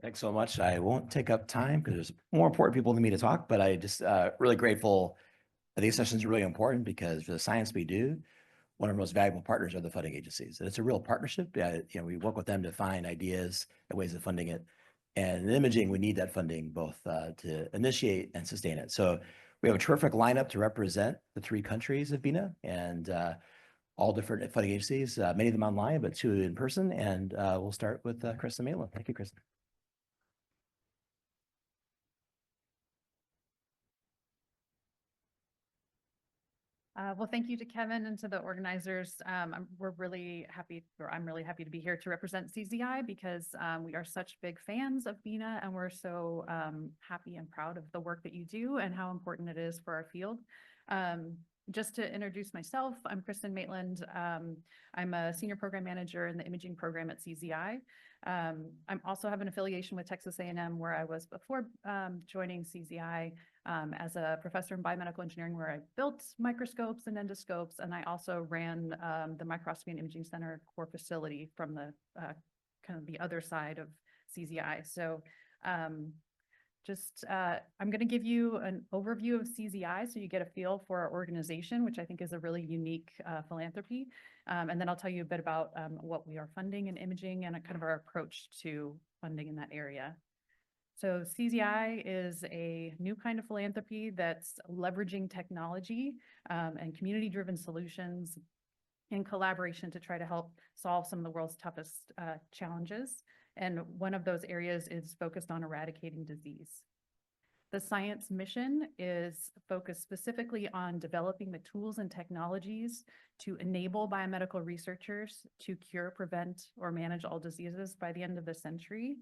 Thanks so much. I won't take up time because there's more important people than me to talk, but I just really grateful. These sessions are really important because for the science we do, one of our most valuable partners are the funding agencies. And it's a real partnership. We work with them to find ideas and ways of funding it. And in imaging, we need that funding both to initiate and sustain it. So we have a terrific lineup to represent the 3 countries of BINA and all different funding agencies, many of them online, but 2 in person. And we'll start with Kristen Maitland. Thank you, Kristen. Well, thank you to Kevin and to the organizers. We're really happy, or I'm really happy to be here to represent CZI because we are such big fans of BINA and we're so happy and proud of the work that you do and how important it is for our field. Just to introduce myself, I'm Kristen Maitland. I'm a senior program manager in the imaging program at CZI. I also have an affiliation with Texas A&M where I was before joining CZI as a professor in biomedical engineering where I built microscopes and endoscopes, and I also ran the Microscopy and Imaging Center core facility from the kind of the other side of CZI. So I'm going to give you an overview of CZI so you get a feel for our organization, which I think is a really unique philanthropy. And then I'll tell you a bit about what we are funding in imaging and kind of our approach to funding in that area. So CZI is a new kind of philanthropy that's leveraging technology and community-driven solutions in collaboration to try to help solve some of the world's toughest challenges. And one of those areas is focused on eradicating disease. The science mission is focused specifically on developing the tools and technologies to enable biomedical researchers to cure, prevent, or manage all diseases by the end of the century.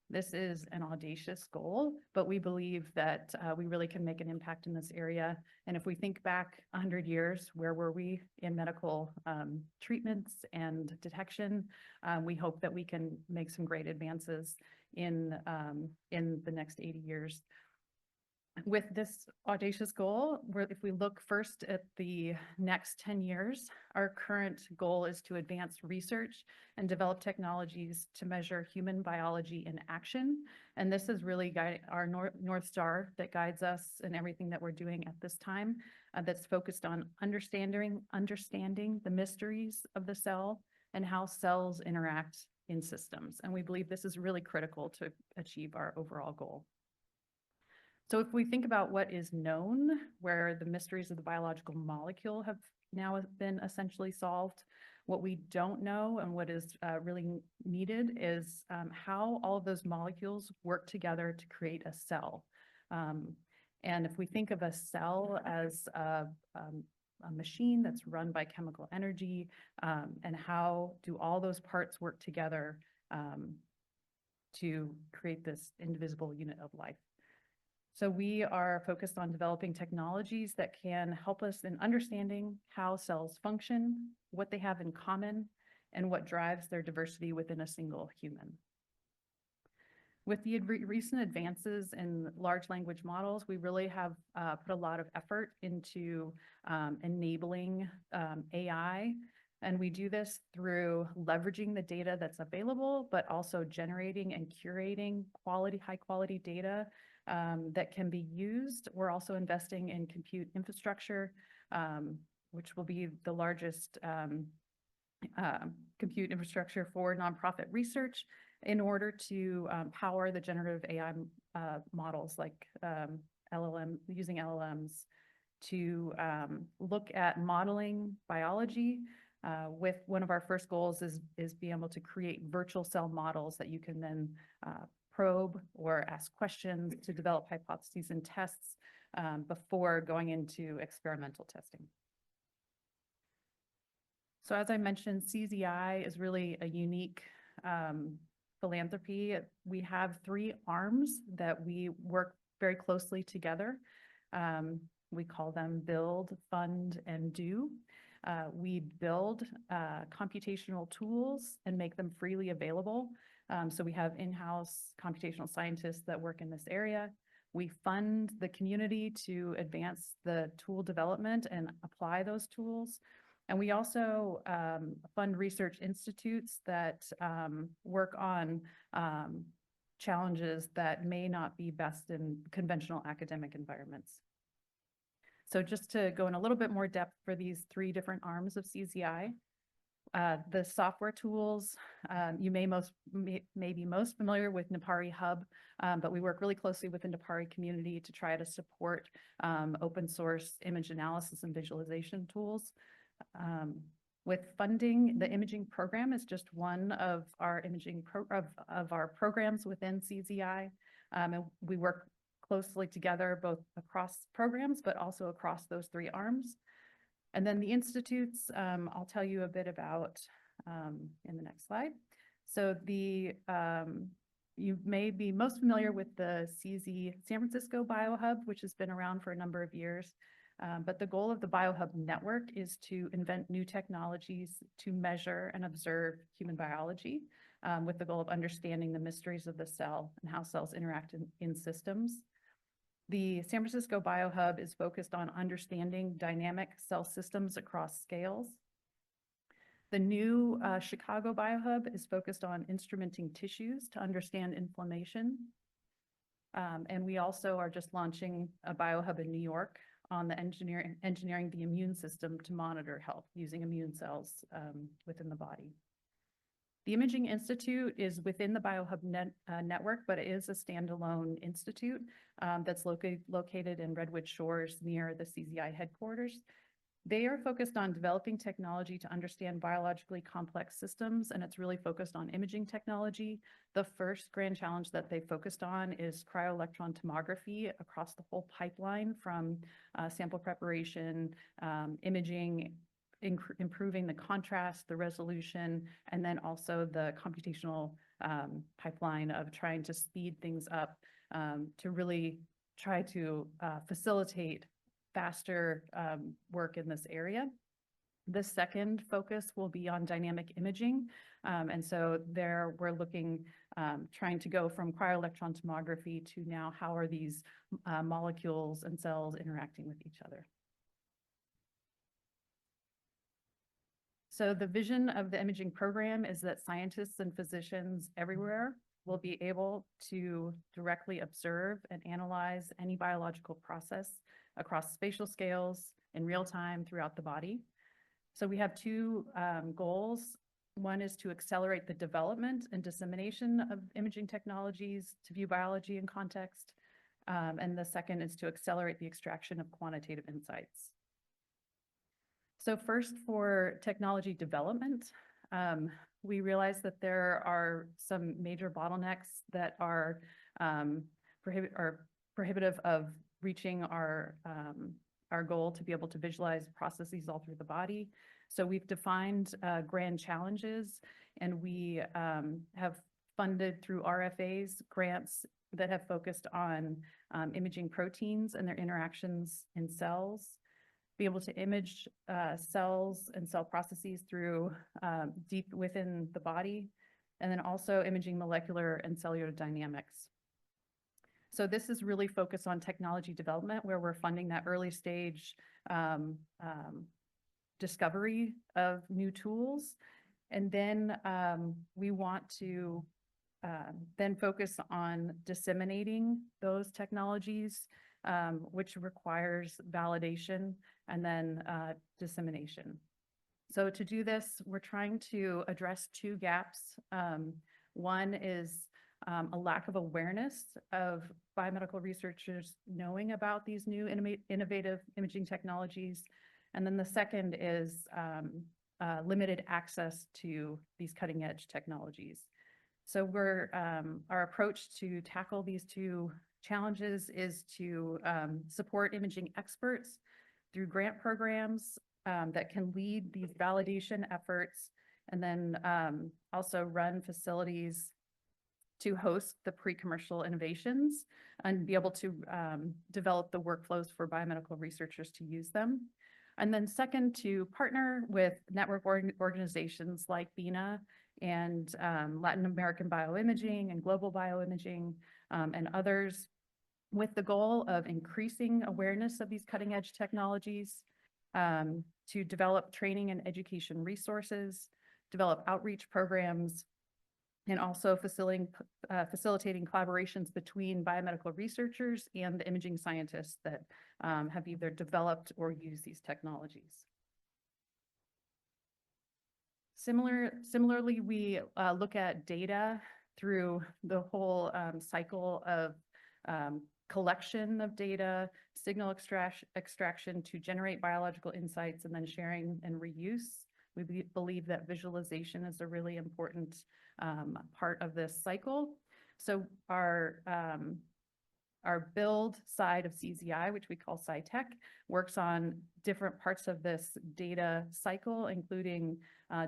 This is an audacious goal, but we believe that we really can make an impact in this area. And if we think back 100 years, where were we in medical treatments and detection? We hope that we can make some great advances in the next 80 years. With this audacious goal, if we look first at the next 10 years, our current goal is to advance research and develop technologies to measure human biology in action. And this is really our North Star that guides us in everything that we're doing at this time, that's focused on understanding the mysteries of the cell and how cells interact in systems. And we believe this is really critical to achieve our overall goal. So if we think about what is known, where the mysteries of the biological molecule have now been essentially solved, what we don't know and what is really needed is how all of those molecules work together to create a cell. And if we think of a cell as a machine that's run by chemical energy, and how do all those parts work together to create this indivisible unit of life. So we are focused on developing technologies that can help us in understanding how cells function, what they have in common, and what drives their diversity within a single human. With the recent advances in large language models, we really have put a lot of effort into enabling AI. And we do this through leveraging the data that's available, but also generating and curating high quality data that can be used. We're also investing in compute infrastructure, which will be the largest compute infrastructure for nonprofit research in order to power the generative AI models like using LLMs to look at modeling biology. With one of our first goals is being able to create virtual cell models that you can then probe or ask questions to develop hypotheses and tests before going into experimental testing. So as I mentioned, CZI is really a unique philanthropy. We have 3 arms that we work very closely together. We call them build, fund, and do. We build computational tools and make them freely available. So we have in-house computational scientists that work in this area. We fund the community to advance the tool development and apply those tools. And we also fund research institutes that work on challenges that may not be best in conventional academic environments. So just to go in a little bit more depth for these three different arms of CZI, the software tools, you may be most familiar with Napari Hub, but we work really closely with the Napari community to try to support open source image analysis and visualization tools. With funding, the imaging program is just one of our of our programs within CZI. And we work closely together both across programs, but also across those three arms. And then the institutes, I'll tell you a bit about in the next slide. So you may be most familiar with the CZ San Francisco BioHub, which has been around for a number of years. But the goal of the BioHub network is to invent new technologies to measure and observe human biology with the goal of understanding the mysteries of the cell and how cells interact in systems. The San Francisco BioHub is focused on understanding dynamic cell systems across scales. The new Chicago BioHub is focused on instrumenting tissues to understand inflammation. And we also are just launching a BioHub in New York on the engineering the immune system to monitor health using immune cells within the body. The Imaging Institute is within the BioHub network, but it is a standalone institute that's located in Redwood Shores near the CZI headquarters. They are focused on developing technology to understand biologically complex systems, and it's really focused on imaging technology. The first grand challenge that they focused on is cryo-electron tomography across the whole pipeline from sample preparation, imaging, improving the contrast, the resolution, and then also the computational pipeline of trying to speed things up to really try to facilitate faster work in this area. The second focus will be on dynamic imaging. And so there we're looking, trying to go from cryo-electron tomography to now how are these molecules and cells interacting with each other. So the vision of the imaging program is that scientists and physicians everywhere will be able to directly observe and analyze any biological process across spatial scales in real time throughout the body. So we have two goals. One is to accelerate the development and dissemination of imaging technologies to view biology in context. And the second is to accelerate the extraction of quantitative insights. So first, for technology development, we realize that there are some major bottlenecks that are prohibitive of reaching our goal to be able to visualize processes all through the body. So we've defined grand challenges, and we have funded through RFAs grants that have focused on imaging proteins and their interactions in cells, be able to image cells and cell processes through deep within the body, and then also imaging molecular and cellular dynamics. So this is really focused on technology development, where we're funding that early stage discovery of new tools. And then we want to then focus on disseminating those technologies, which requires validation and then dissemination. So to do this, we're trying to address two gaps. One is a lack of awareness of biomedical researchers knowing about these new innovative imaging technologies. And then the second is limited access to these cutting edge technologies. So our approach to tackle these two challenges is to support imaging experts through grant programs that can lead these validation efforts, and then also run facilities to host the pre-commercial innovations and be able to develop the workflows for biomedical researchers to use them. And then second, to partner with network organizations like BINA and Latin American Bioimaging and Global Bioimaging and others, with the goal of increasing awareness of these cutting edge technologies, to develop training and education resources, develop outreach programs, and also facilitating collaborations between biomedical researchers and the imaging scientists that have either developed or used these technologies. Similarly, we look at data through the whole cycle of collection of data, signal extraction to generate biological insights, and then sharing and reuse. We believe that visualization is a really important part of this cycle. So our build side of CZI, which we call SciTech, works on different parts of this data cycle, including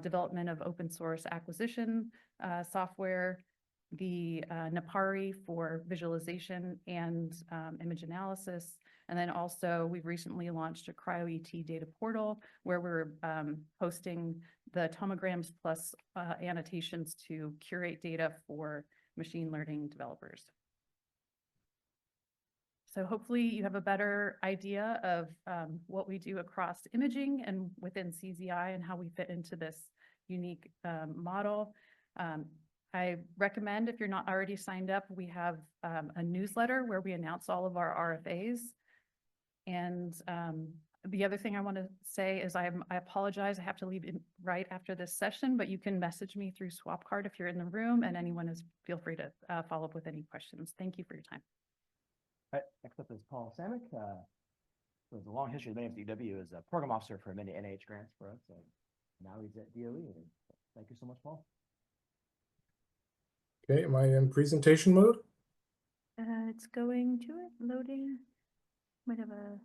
development of open source acquisition software, the NAPARI for visualization and image analysis. And then also we've recently launched a cryo-ET data portal where we're hosting the tomograms plus annotations to curate data for machine learning developers. So hopefully you have a better idea of what we do across imaging and within CZI and how we fit into this unique model. I recommend, if you're not already signed up, we have a newsletter where we announce all of our RFAs. And the other thing I want to say is I apologize, I have to leave right after this session, but you can message me through Swapcard if you're in the room, and anyone feel free to follow up with any questions. Thank you for your time. All right, next up is Paul Samick. With a long history of NFDW as a program officer for many NIH grants for us. And now he's at DOE. And thank you so much, Paul. Okay, am I in presentation mode? It's going to it, loading. Might have a.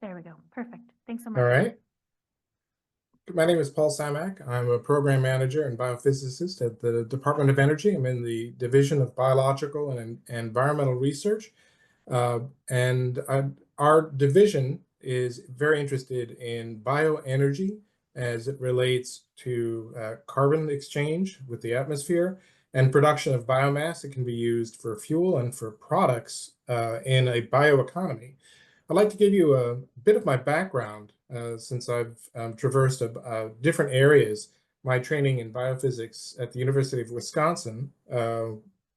There we go. Perfect. Thanks so much. All right. My name is Paul Samick. I'm a program manager and biophysicist at the Department of Energy. I'm in the Division of Biological and Environmental Research. Our division is very interested in bioenergy as it relates to carbon exchange with the atmosphere and production of biomass that can be used for fuel and for products in a bioeconomy. I'd like to give you a bit of my background since I've traversed different areas. My training in biophysics at the University of Wisconsin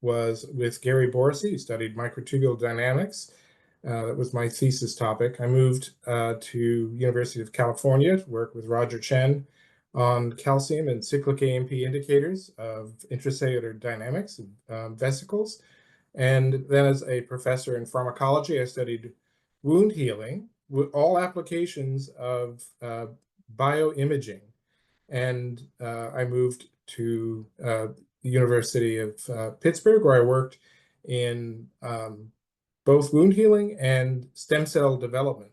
was with Gary Borsey, who studied microtubule dynamics. That was my thesis topic. I moved to University of California to work with Roger Chen on calcium and cyclic AMP indicators of intracellular dynamics of vesicles. And then as a professor in pharmacology, I studied wound healing with all applications of bioimaging. And I moved to the University of Pittsburgh, where I worked in both wound healing and stem cell development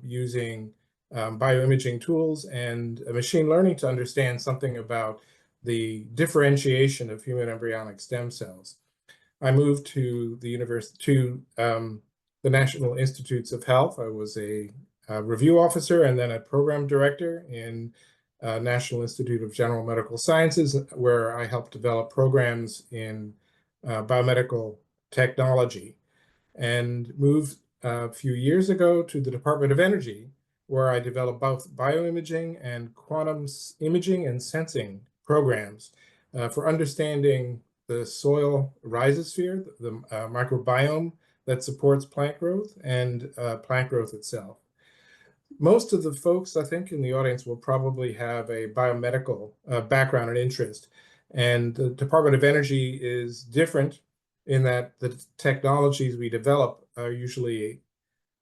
using bioimaging tools and machine learning to understand something about the differentiation of human embryonic stem cells. I moved to the the National Institutes of Health. I was a review officer and then a program director in National Institute of General Medical Sciences, where I helped develop programs in biomedical technology, and moved a few years ago to the Department of Energy, where I developed both bioimaging and quantum imaging and sensing programs for understanding the soil rhizosphere, the microbiome that supports plant growth, and plant growth itself. Most of the folks, I think, in the audience will probably have a biomedical background and interest. And the Department of Energy is different in that the technologies we develop are usually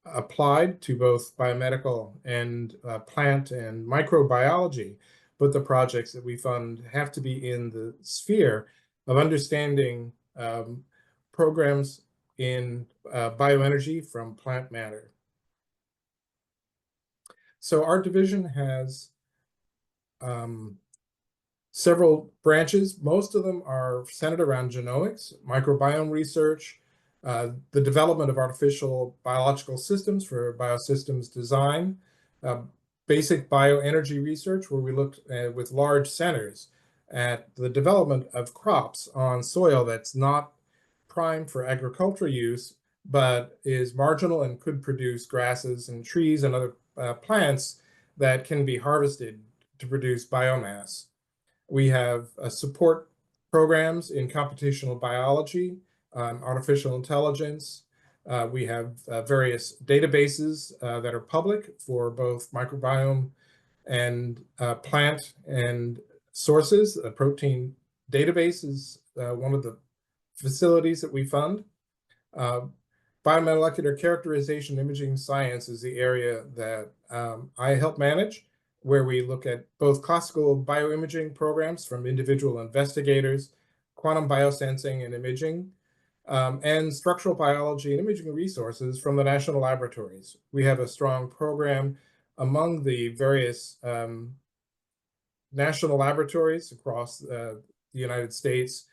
applied to both biomedical and plant and microbiology, but the projects that we fund have to be in the sphere of understanding programs in bioenergy from plant matter. So our division has several branches. Most of them are centered around genomics, microbiome research, the development of artificial biological systems for biosystems design, basic bioenergy research, where we looked with large centers at the development of crops on soil that's not prime for agricultural use, but is marginal and could produce grasses and trees and other plants that can be harvested to produce biomass. We have support programs in computational biology, artificial intelligence. We have various databases that are public for both microbiome and plant and sources. A protein database is one of the facilities that we fund. Biomolecular characterization imaging science is the area that I help manage, where we look at both classical bioimaging programs from individual investigators, quantum biosensing and imaging, and structural biology and imaging resources from the national laboratories. We have a strong program among the various national laboratories across the United States.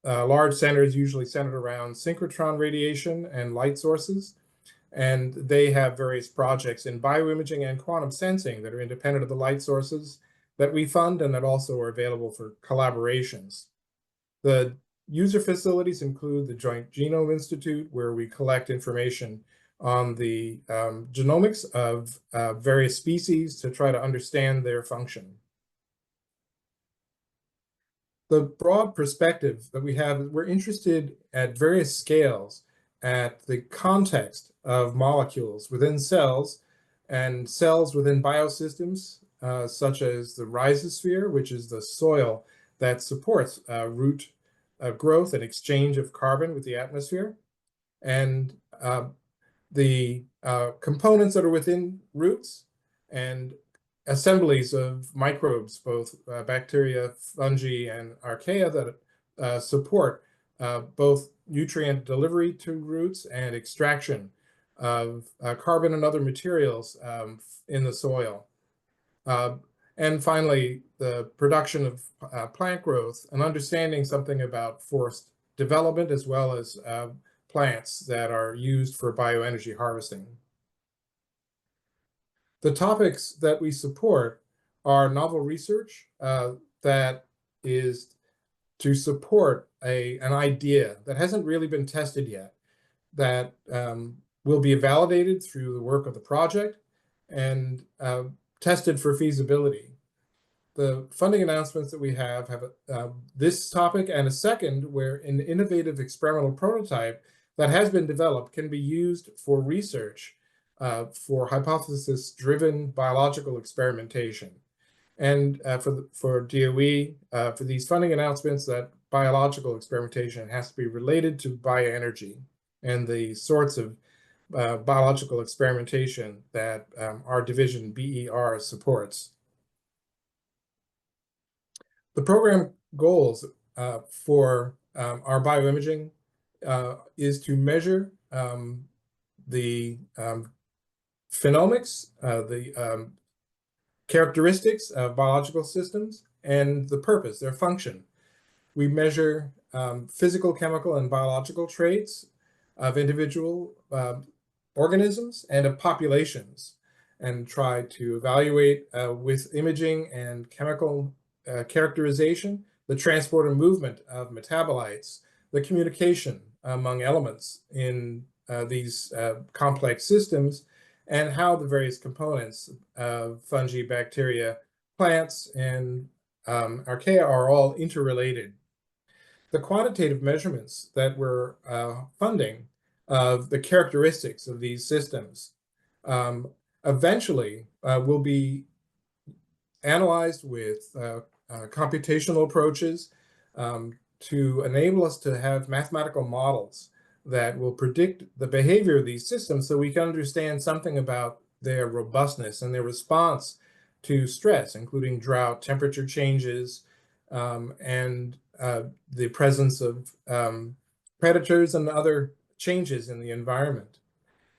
Large centers usually centered around synchrotron radiation and light sources, and they have various projects in bioimaging and quantum sensing that are independent of the light sources that we fund and that also are available for collaborations. The user facilities include the Joint Genome Institute, where we collect information on the genomics of various species to try to understand their function. The broad perspective that we have, we're interested at various scales at the context of molecules within cells and cells within biosystems, such as the rhizosphere, which is the soil that supports root growth and exchange of carbon with the atmosphere, and the components that are within roots and assemblies of microbes, both bacteria, fungi, and archaea that support both nutrient delivery to roots and extraction of carbon and other materials in the soil. And finally, the production of plant growth and understanding something about forest development, as well as plants that are used for bioenergy harvesting. The topics that we support are novel research that is to support an idea that hasn't really been tested yet, that will be validated through the work of the project and tested for feasibility. The funding announcements that we have this topic and a second where an innovative experimental prototype that has been developed can be used for research for hypothesis-driven biological experimentation. And for DOE, for these funding announcements, that biological experimentation has to be related to bioenergy and the sorts of biological experimentation that our division BER supports. The program goals for our bioimaging is to measure the phenomics, the characteristics of biological systems, and the purpose, their function. We measure physical, chemical, and biological traits of individual organisms and of populations, and try to evaluate with imaging and chemical characterization the transport and movement of metabolites, the communication among elements in these complex systems, and how the various components of fungi, bacteria, plants, and archaea are all interrelated. The quantitative measurements that we're funding of the characteristics of these systems eventually will be analyzed with computational approaches to enable us to have mathematical models that will predict the behavior of these systems so we can understand something about their robustness and their response to stress, including drought, temperature changes, and the presence of predators and other changes in the environment.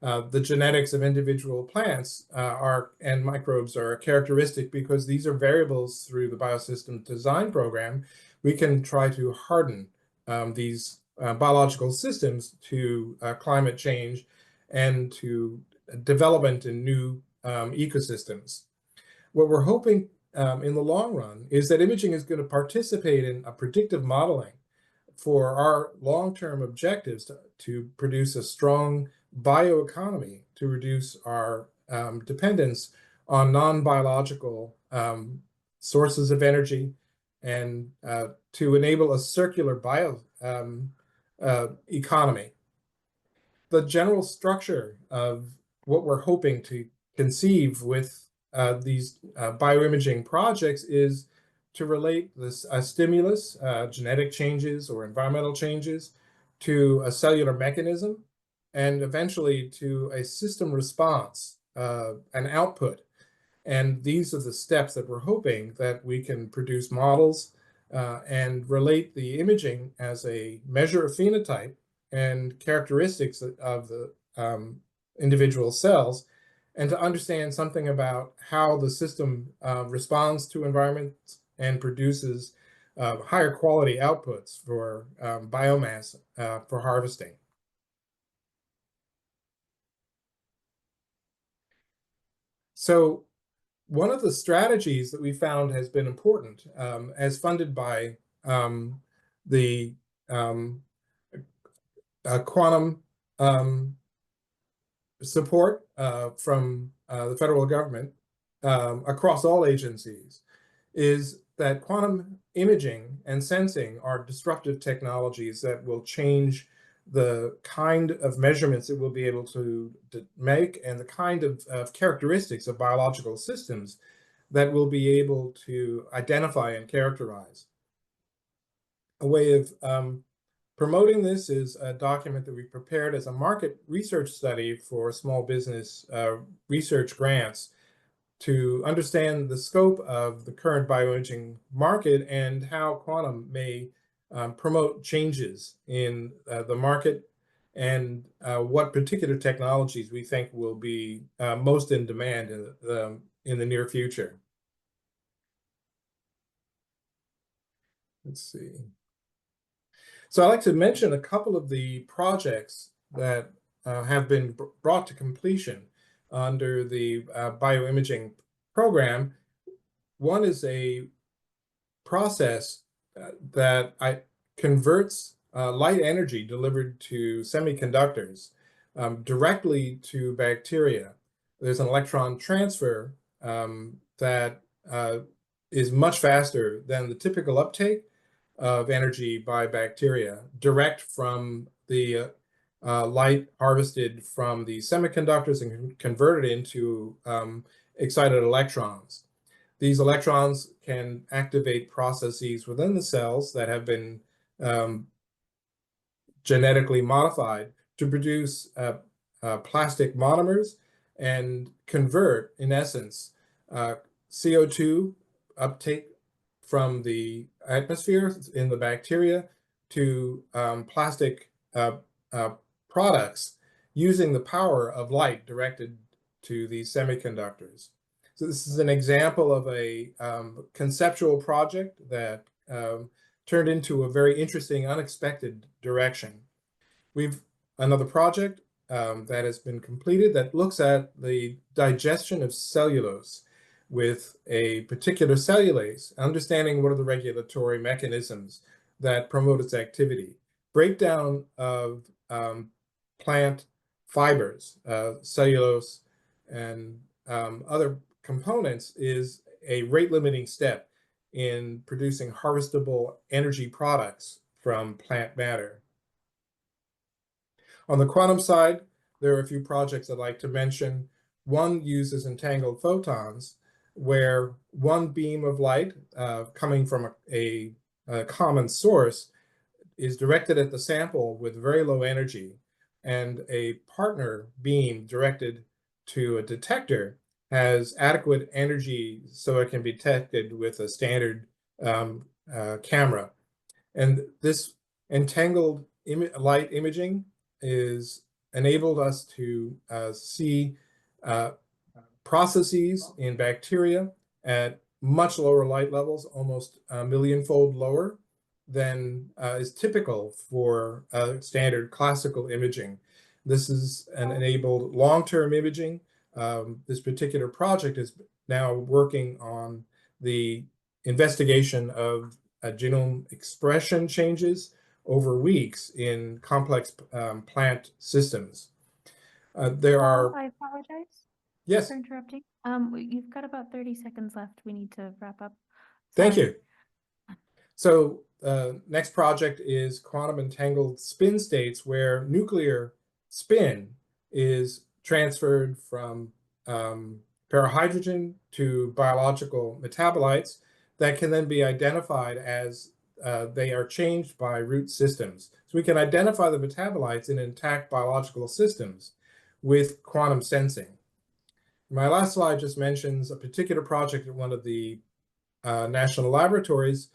The genetics of individual plants and microbes are characteristic because these are variables through the biosystem design program. We can try to harden these biological systems to climate change and to development in new ecosystems. What we're hoping in the long run is that imaging is going to participate in a predictive modeling for our long-term objectives to produce a strong bioeconomy, to reduce our dependence on non-biological sources of energy, and to enable a circular bio economy. The general structure of what we're hoping to conceive with these bioimaging projects is to relate this stimulus, genetic changes or environmental changes, to a cellular mechanism, and eventually to a system response, an output. And these are the steps that we're hoping that we can produce models and relate the imaging as a measure of phenotype and characteristics of the individual cells, and to understand something about how the system responds to environments and produces higher quality outputs for biomass for harvesting. So one of the strategies that we found has been important, as funded by the quantum support from the federal government across all agencies, is that quantum imaging and sensing are disruptive technologies that will change the kind of measurements it will be able to make and the kind of characteristics of biological systems that will be able to identify and characterize. A way of promoting this is a document that we prepared as a market research study for small business research grants to understand the scope of the current bioimaging market and how quantum may promote changes in the market, and what particular technologies we think will be most in demand in the near future. Let's see. So I'd like to mention a couple of the projects that have been brought to completion under the bioimaging program. One is a process that converts light energy delivered to semiconductors directly to bacteria. There's an electron transfer that is much faster than the typical uptake of energy by bacteria, direct from the light harvested from the semiconductors and converted into excited electrons. These electrons can activate processes within the cells that have been genetically modified to produce plastic monomers and convert, in essence, CO2 uptake from the atmosphere in the bacteria to plastic products using the power of light directed to these semiconductors. So this is an example of a conceptual project that turned into a very interesting, unexpected direction. We've another project that has been completed that looks at the digestion of cellulose with a particular cellulase, understanding what are the regulatory mechanisms that promote its activity. Breakdown of plant fibers, cellulose, and other components is a rate-limiting step in producing harvestable energy products from plant matter. On the quantum side, there are a few projects I'd like to mention. One uses entangled photons, where one beam of light coming from a common source is directed at the sample with very low energy, and a partner beam directed to a detector has adequate energy so it can be detected with a standard camera. And this entangled light imaging is enabled us to see processes in bacteria at much lower light levels, almost a millionfold lower than is typical for standard classical imaging. This is an enabled long-term imaging. This particular project is now working on the investigation of genome expression changes over weeks in complex plant systems. There are... I apologize Yes. for interrupting. You've got about 30 seconds left. We need to wrap up. Thank Sorry. you. So next project is quantum entangled spin states, where nuclear spin is transferred from parahydrogen to biological metabolites that can then be identified as they are changed by root systems. So we can identify the metabolites in intact biological systems with quantum sensing. My last slide just mentions a particular project at one of the national laboratories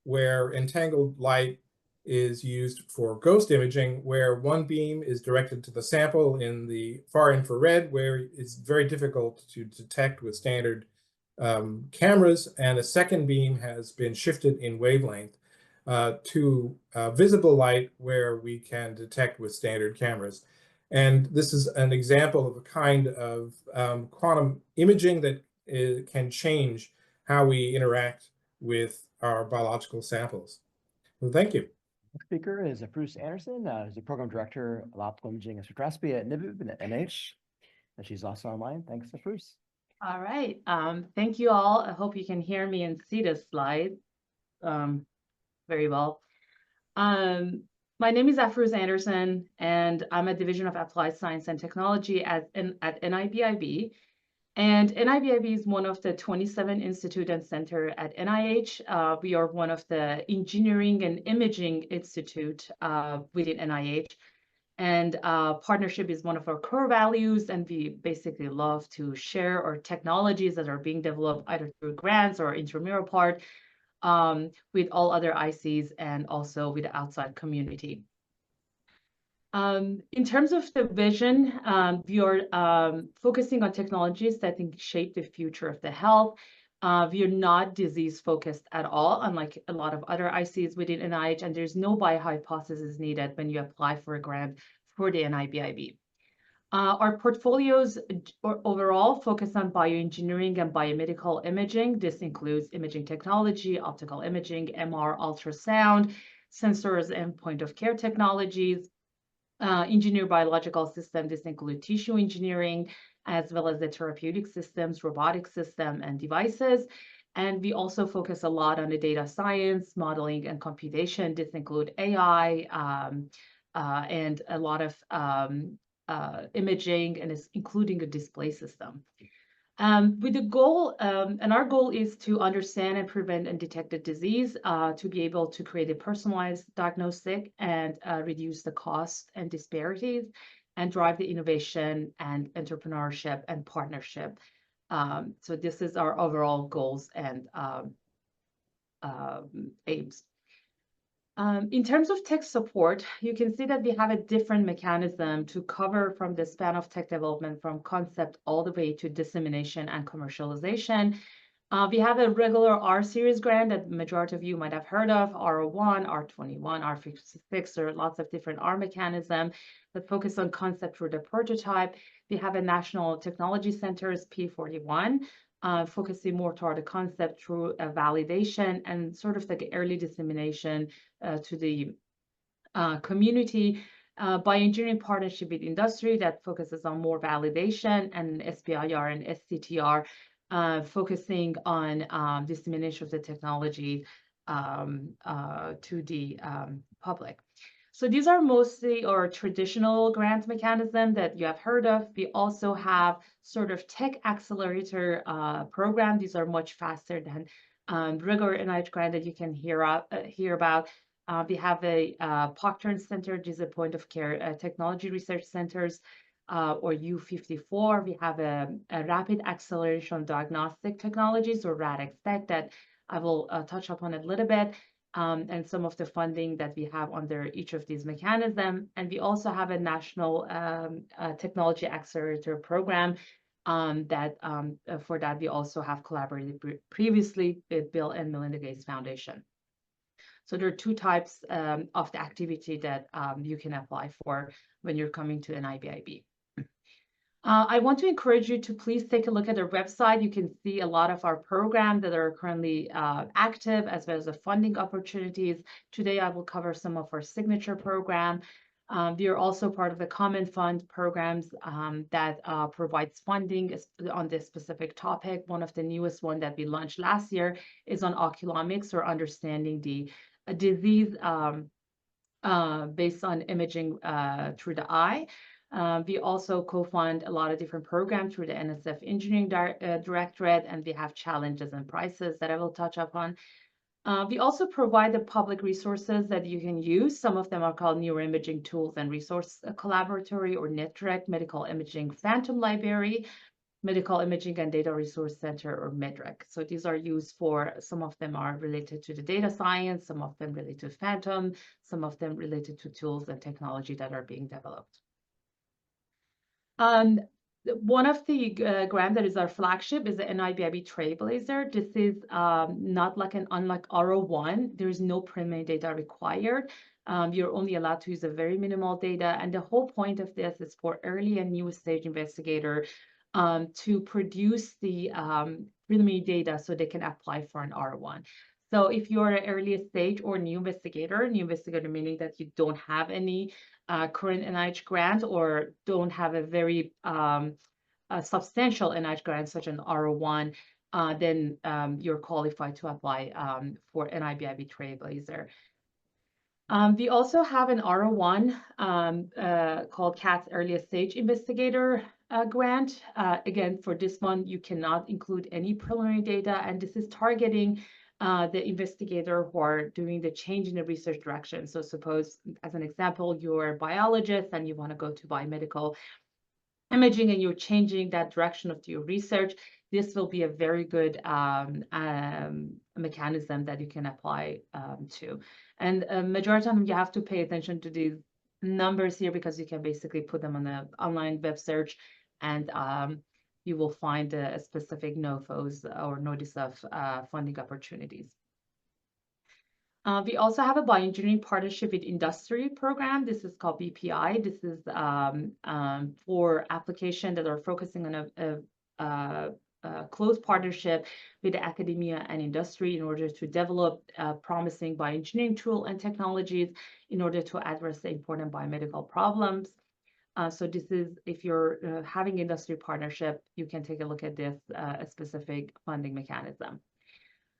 where entangled light is used for ghost imaging, where one beam is directed to the sample in the far infrared, where it's very difficult to detect with standard cameras, and a second beam has been shifted in wavelength to visible light, where we can detect with standard cameras. And this is an example of a kind of quantum imaging that can change how we interact with our biological samples. Well, thank you. Next speaker is Bruce Anderson, who's the program director of optical imaging and spectroscopy at NIBIB and at NH. And she's also online. Thanks, Bruce. All right. Thank you all. I hope you can hear me and see this slide very well. My name is Bruce Anderson, and I'm a Division of Applied Science and Technology at NIBIB. And NIBIB is one of the 27 institute and center at NIH. We are one of the engineering and imaging institute within NIH. And partnership is one of our core values, and we basically love to share our technologies that are being developed either through grants or intramural part with all other ICs and also with the outside community. In terms of the vision, we are focusing on technologies that I think shape the future of the health. We are not disease focused at all, unlike a lot of other ICs within NIH, and there's no biohypothesis needed when you apply for a grant for the NIBIB. Our portfolios overall focus on bioengineering and biomedical imaging. This includes imaging technology, optical imaging, MR, ultrasound, sensors, and point of care technologies. Engineered biological systems, this include tissue engineering, as well as the therapeutic systems, robotic system, and devices. And we also focus a lot on the data science, modeling, and computation. This include AI and a lot of imaging, and is including a display system. With the goal, and our goal is to understand and prevent and detect the disease, to be able to create a personalized diagnostic and reduce the cost and disparities, and drive the innovation and entrepreneurship and partnership. So this is our overall goals and aims. In terms of tech support, you can see that we have a different mechanism to cover from the span of tech development, from concept all the way to dissemination and commercialization. We have a regular R series grant that the majority of you might have heard of, R01, R21, R56. There are lots of different R mechanisms that focus on concept through the prototype. We have a National Technology Centers, P41, focusing more toward the concept through a validation and sort of like early dissemination to the community. Bioengineering partnership with industry that focuses on more validation, and SBIR and SCTR focusing on dissemination of the technology to the public. So these are mostly our traditional grant mechanism that you have heard of. We also have sort of tech accelerator program. These are much faster than regular NIH grant that you can hear about. We have a Proctor Center, which is a point of care technology research centers, or U54. We have a rapid acceleration diagnostic technologies, or RADXTech, that I will touch upon a little bit. And some of the funding that we have under each of these mechanisms. And we also have a national technology accelerator program that for that we also have collaborated previously with Bill and Melinda Gates Foundation. So there are two types of the activity that you can apply for when you're coming to NIBIB. I want to encourage you to please take a look at our website. You can see a lot of our programs that are currently active, as well as the funding opportunities. Today, I will cover some of our signature program. We are also part of the Common Fund programs that provides funding on this specific topic. One of the newest one that we launched last year is on oculomics, or understanding the disease based on imaging through the eye. We also co-fund a lot of different programs through the NSF Engineering Directorate, and we have challenges and prices that I will touch upon. We also provide the public resources that you can use. Some of them are called Neuroimaging Tools and Resource Collaboratory, or NITREC, Medical Imaging Phantom Library, Medical Imaging and Data Resource Center, or MIDREC. So these are used for, some of them are related to the data science, some of them related to Phantom, some of them related to tools and technology that are being developed. One of the grant that is our flagship is the NIBIB Trailblazer. This is not like unlike R01, there is no preliminary data required. You're only allowed to use a very minimal data. And the whole point of this is for early and new stage investigator to produce the preliminary data so they can apply for an R01. So if you're an early stage or new investigator meaning that you don't have any current NIH grant, or don't have a very substantial NIH grant, such an R01, then you're qualified to apply for NIBIB Trailblazer. We also have an R01 called CATS Early Stage Investigator grant. Again, for this one, you cannot include any preliminary data, and this is targeting the investigator who are doing the change in the research direction. So suppose, as an example, you're a biologist and you want to go to biomedical imaging, and you're changing that direction of your research. This will be a very good mechanism that you can apply to. And majority of them, you have to pay attention to these numbers here, because you can basically put them on an online web search, and you will find a specific NOFOs or notice of funding opportunities. We also have a bioengineering partnership with industry program. This is called BPI. This is for applications that are focusing on a close partnership with the academia and industry in order to develop promising bioengineering tool and technologies in order to address the important biomedical problems. So this is, if you're having industry partnership, you can take a look at this specific funding mechanism.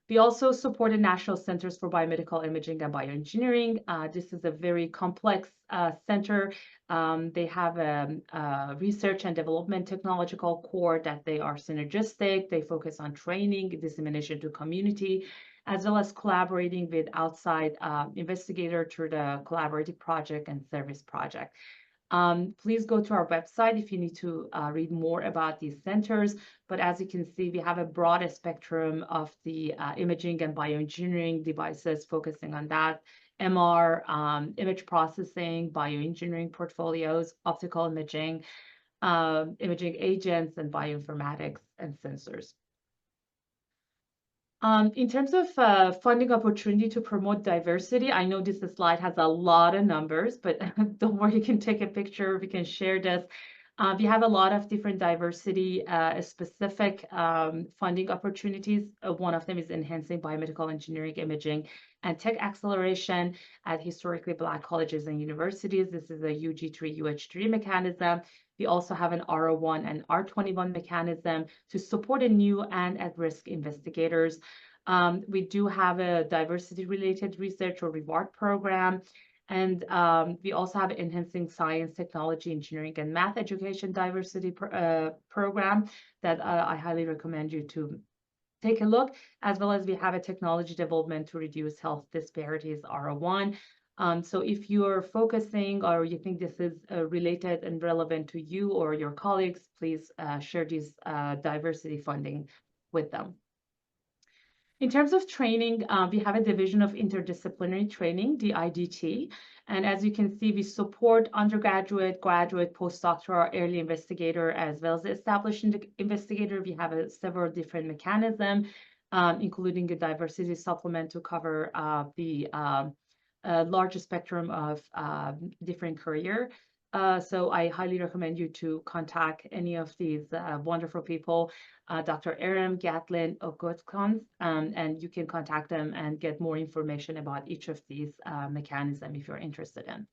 We also support the National Centers for Biomedical Imaging and Bioengineering. This is a very complex center. They have a research and development technological core that they are synergistic. They focus on training, dissemination to community, as well as collaborating with outside investigators through the collaborative project and service project. Please go to our website if you need to read more about these centers. But as you can see, we have a broad spectrum of the imaging and bioengineering devices focusing on that. MR, image processing, bioengineering portfolios, optical imaging, imaging agents, and bioinformatics and sensors. In terms of funding opportunity to promote diversity, I know this slide has a lot of numbers, but don't worry, you can take a picture, we can share this. We have a lot of different diversity specific funding opportunities. One of them is enhancing biomedical engineering, imaging, and tech acceleration at historically Black colleges and universities. This is a UG3, UH3 mechanism. We also have an R01 and R21 mechanism to support a new and at-risk investigators. We do have a diversity-related research or reward program. And we also have enhancing science, technology, engineering, and math education diversity program that I highly recommend you to take a look, as well as we have a technology development to reduce health disparities, R01. So if you're focusing or you think this is related and relevant to you or your colleagues, please share this diversity funding with them. In terms of training, we have a division of interdisciplinary training, the IDT. And as you can see, we support undergraduate, graduate, postdoctoral, early investigator, as well as the established investigator. We have several different mechanisms, including a diversity supplement to cover the large spectrum of different career. So I highly recommend you to contact any of these wonderful people, Dr. Aram, Gatlin, or Gutskans, and you can contact them and get more information about each of these mechanisms if you're interested in.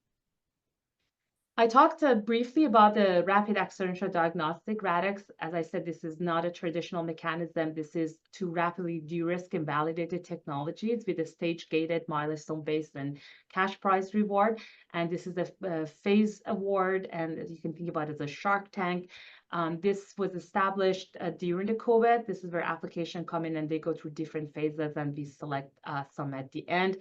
I talked briefly about the rapid accelerator diagnostic, RADx. As I said, this is not a traditional mechanism. This is to rapidly de-risk and validate the technologies with a stage-gated, milestone-based, and cash prize reward. And this is a phase award, and as you can think about it as a Shark Tank. This was established during the COVID. This is where applications come in and they go through different phases, and we select some at the end.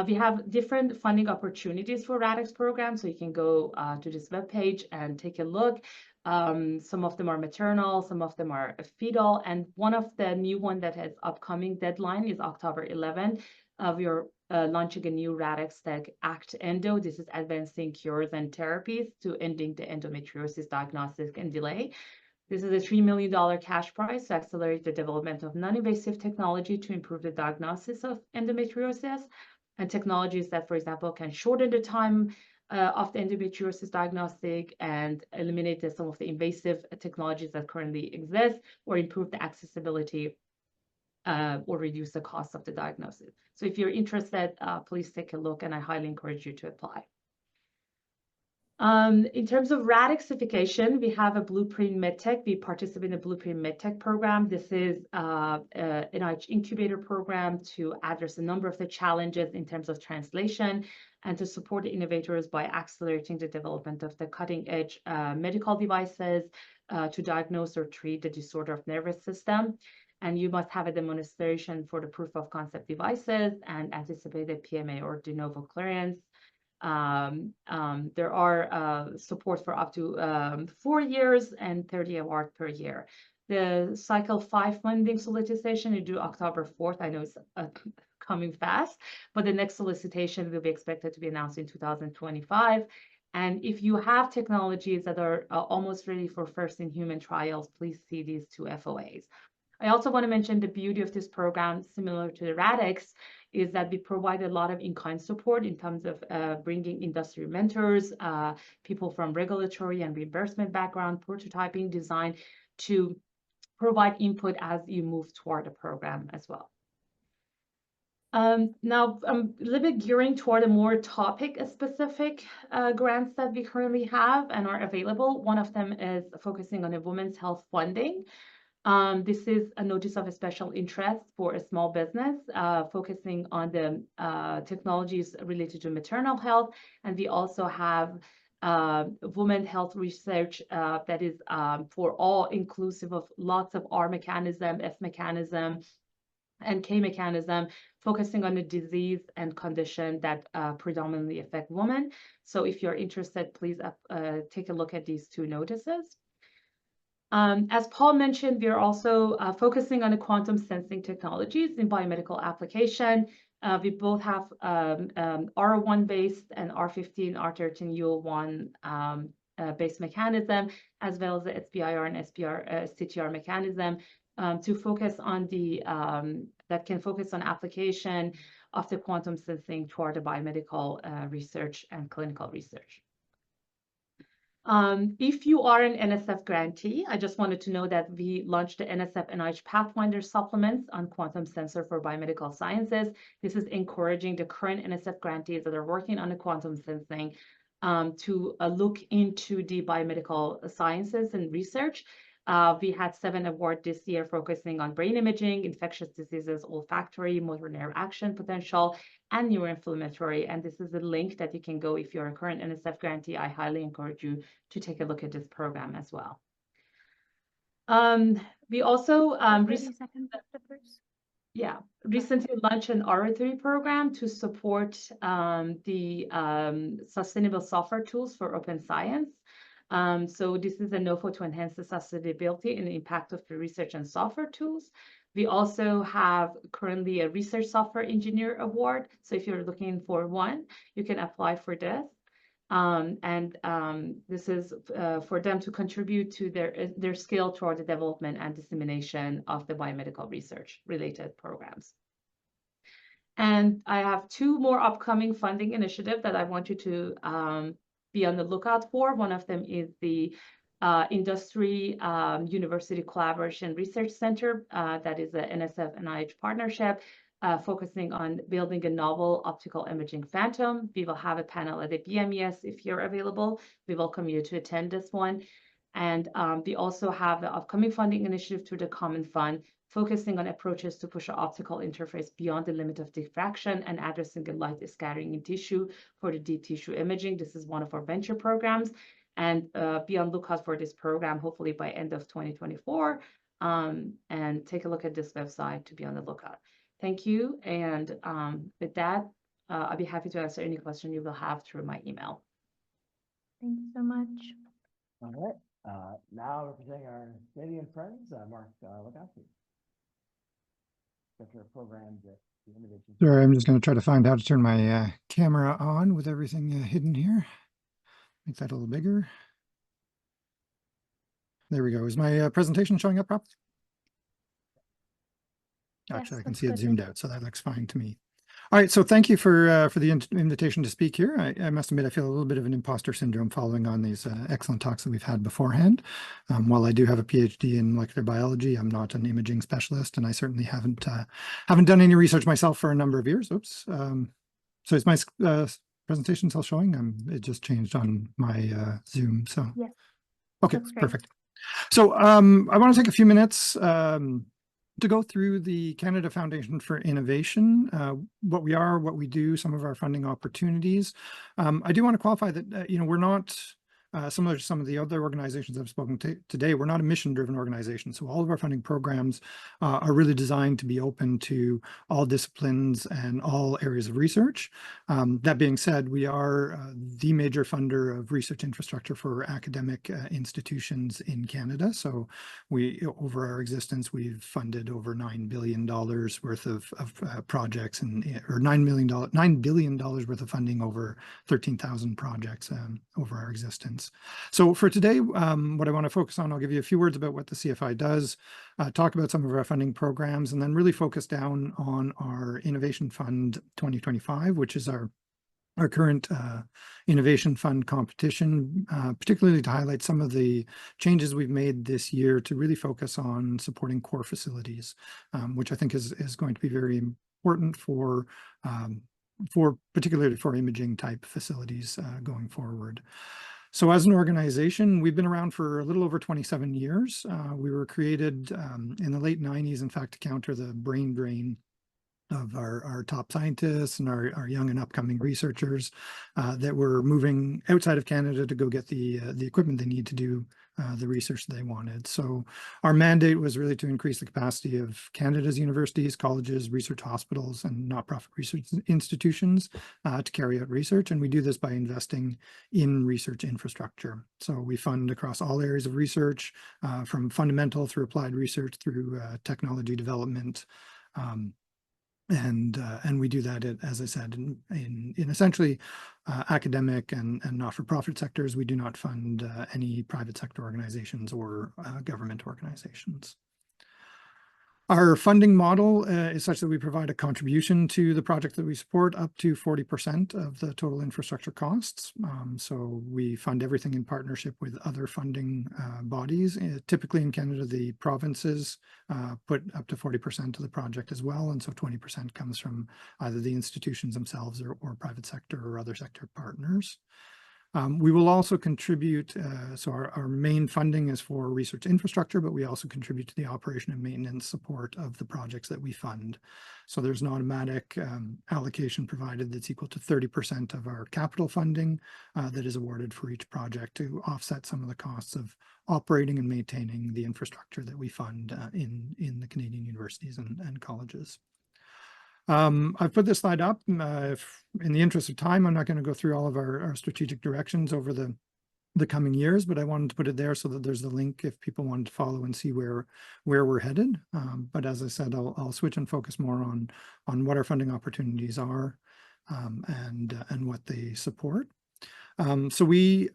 We have different funding opportunities for RADx programs, so you can go to this webpage and take a look. Some of them are maternal, some of them are fetal, and one of the new one that has upcoming deadline is October 11. We are launching a new RADx Tech ACT Endo. This is advancing cures and therapies to ending the endometriosis diagnosis and delay. This is a $3 million cash prize to accelerate the development of non-invasive technology to improve the diagnosis of endometriosis, and technologies that, for example, can shorten the time of the endometriosis diagnostic and eliminate some of the invasive technologies that currently exist, or improve the accessibility or reduce the cost of the diagnosis. So if you're interested, please take a look, and I highly encourage you to apply. In terms of RADxification, we have a Blueprint MedTech. We participate in the Blueprint MedTech program. This is an NIH incubator program to address a number of the challenges in terms of translation and to support the innovators by accelerating the development of the cutting-edge medical devices to diagnose or treat the disorder of nervous system. And you must have a demonstration for the proof of concept devices and anticipated PMA or de novo clearance. There are support for up to 4 years and 30 awards per year. The cycle 5 funding solicitation is due October 4th. I know it's coming fast, but the next solicitation will be expected to be announced in 2025. And if you have technologies that are almost ready for first-in-human trials, please see these 2 FOAs. I also want to mention the beauty of this program, similar to the RADx, is that we provide a lot of in-kind support in terms of bringing industry mentors, people from regulatory and reimbursement background, prototyping, design, to provide input as you move toward the program as well. Now, I'm a little bit gearing toward a more topic-specific grants that we currently have and are available. One of them is focusing on a women's health funding. This is a notice of a special interest for a small business, focusing on the technologies related to maternal health. And we also have women health research that is for all, inclusive of lots of R mechanism, F mechanism, and K mechanism, focusing on the disease and condition that predominantly affect women. So if you're interested, please take a look at these 2 notices. As Paul mentioned, we are also focusing on the quantum sensing technologies in biomedical application. We both have R1 based and R15, R13, UL1 based mechanism, as well as the SBIR and CTR mechanism to focus on the that can focus on application of the quantum sensing toward the biomedical research and clinical research. If you are an NSF grantee, I just wanted to know that we launched the NSF NIH Pathfinder supplements on quantum sensor for biomedical sciences. This is encouraging the current NSF grantees that are working on the quantum sensing to look into the biomedical sciences and research. We had 7 awards this year focusing on brain imaging, infectious diseases, olfactory, motor nerve action potential, and neuroinflammatory. And this is a link that you can go if you're a current NSF grantee. I highly encourage you to take a look at this program as well. We also recently launched an R3 program to support the sustainable software tools for open science. So this is a NOFO to enhance the sustainability and the impact of the research and software tools. We also have currently a research software engineer award. So if you're looking for one, you can apply for this. This is for them to contribute to their skill toward the development and dissemination of the biomedical research related programs. And I have 2 more upcoming funding initiatives that I want you to be on the lookout for. One of them is the Industry University Collaboration Research Center. That is a NSF NIH partnership. focusing on building a novel optical imaging phantom. We will have a panel at the BMES if you're available. We welcome you to attend this one. And we also have the upcoming funding initiative through the Common Fund, focusing on approaches to push our optical interface beyond the limit of diffraction and addressing the light scattering in tissue for the deep tissue imaging. This is one of our venture programs. And be on lookout for this program, hopefully by end of 2024. And take a look at this website to be on the lookout. Thank you. And with that, I'll be happy to answer any question you will have through my email. Thank you so much. All right. Now representing our Canadian friends, Mark Lukowski. Director of Programs at the Innovation. Sorry, I'm just going to try to find how to turn my camera on with everything hidden here. Make that a little bigger. There we go. Is my presentation showing up properly? Actually, I can see it zoomed out, so that looks fine to me. All right, so thank you for the invitation to speak here. I must admit, I feel a little bit of an imposter syndrome following on these excellent talks that we've had beforehand. While I do have a PhD in molecular biology, I'm not an imaging specialist, and I certainly haven't done any research myself for a number of years. Oops. So is my presentation still showing? It just changed on my Zoom. So Yes. Okay, Looks great. perfect. So I want to take a few minutes to go through the Canada Foundation for Innovation, what we are, what we do, some of our funding opportunities. I do want to qualify that, we're not, similar to some of the other organizations I've spoken to today, we're not a mission-driven organization. So all of our funding programs are really designed to be open to all disciplines and all areas of research. That being said, we are the major funder of research infrastructure for academic institutions in Canada. So over our existence, we've funded over $9 billion worth of projects or $9 billion worth of funding over 13,000 projects over our existence. So for today, what I want to focus on, I'll give you a few words about what the CFI does, talk about some of our funding programs, and then really focus down on our Innovation Fund 2025, which is our current Innovation Fund competition, particularly to highlight some of the changes we've made this year to really focus on supporting core facilities, which I think is going to be very important for particularly for imaging type facilities going forward. So as an organization, we've been around for a little over 27 years. We were created in the late 90s, in fact, to counter the brain drain of our top scientists and our young and upcoming researchers that were moving outside of Canada to go get the equipment they need to do the research they wanted. So our mandate was really to increase the capacity of Canada's universities, colleges, research hospitals, and not-profit research institutions to carry out research. And we do this by investing in research infrastructure. So we fund across all areas of research, from fundamental through applied research through technology development. And we do that, as I said, in essentially academic and not-for-profit sectors. We do not fund any private sector organizations or government organizations. Our funding model is such that we provide a contribution to the project that we support up to 40% of the total infrastructure costs. So we fund everything in partnership with other funding bodies. Typically in Canada, the provinces put up to 40% of the project as well. And so 20% comes from either the institutions themselves or private sector or other sector partners. We will also contribute, so our main funding is for research infrastructure, but we also contribute to the operation and maintenance support of the projects that we fund. So there's an automatic allocation provided that's equal to 30% of our capital funding that is awarded for each project to offset some of the costs of operating and maintaining the infrastructure that we fund in the Canadian universities and colleges. I've put this slide up. In the interest of time, I'm not going to go through all of our strategic directions over the coming years, but I wanted to put it there so that there's the link if people wanted to follow and see where we're headed. But as I said, I'll switch and focus more on what our funding opportunities are and what they support. So we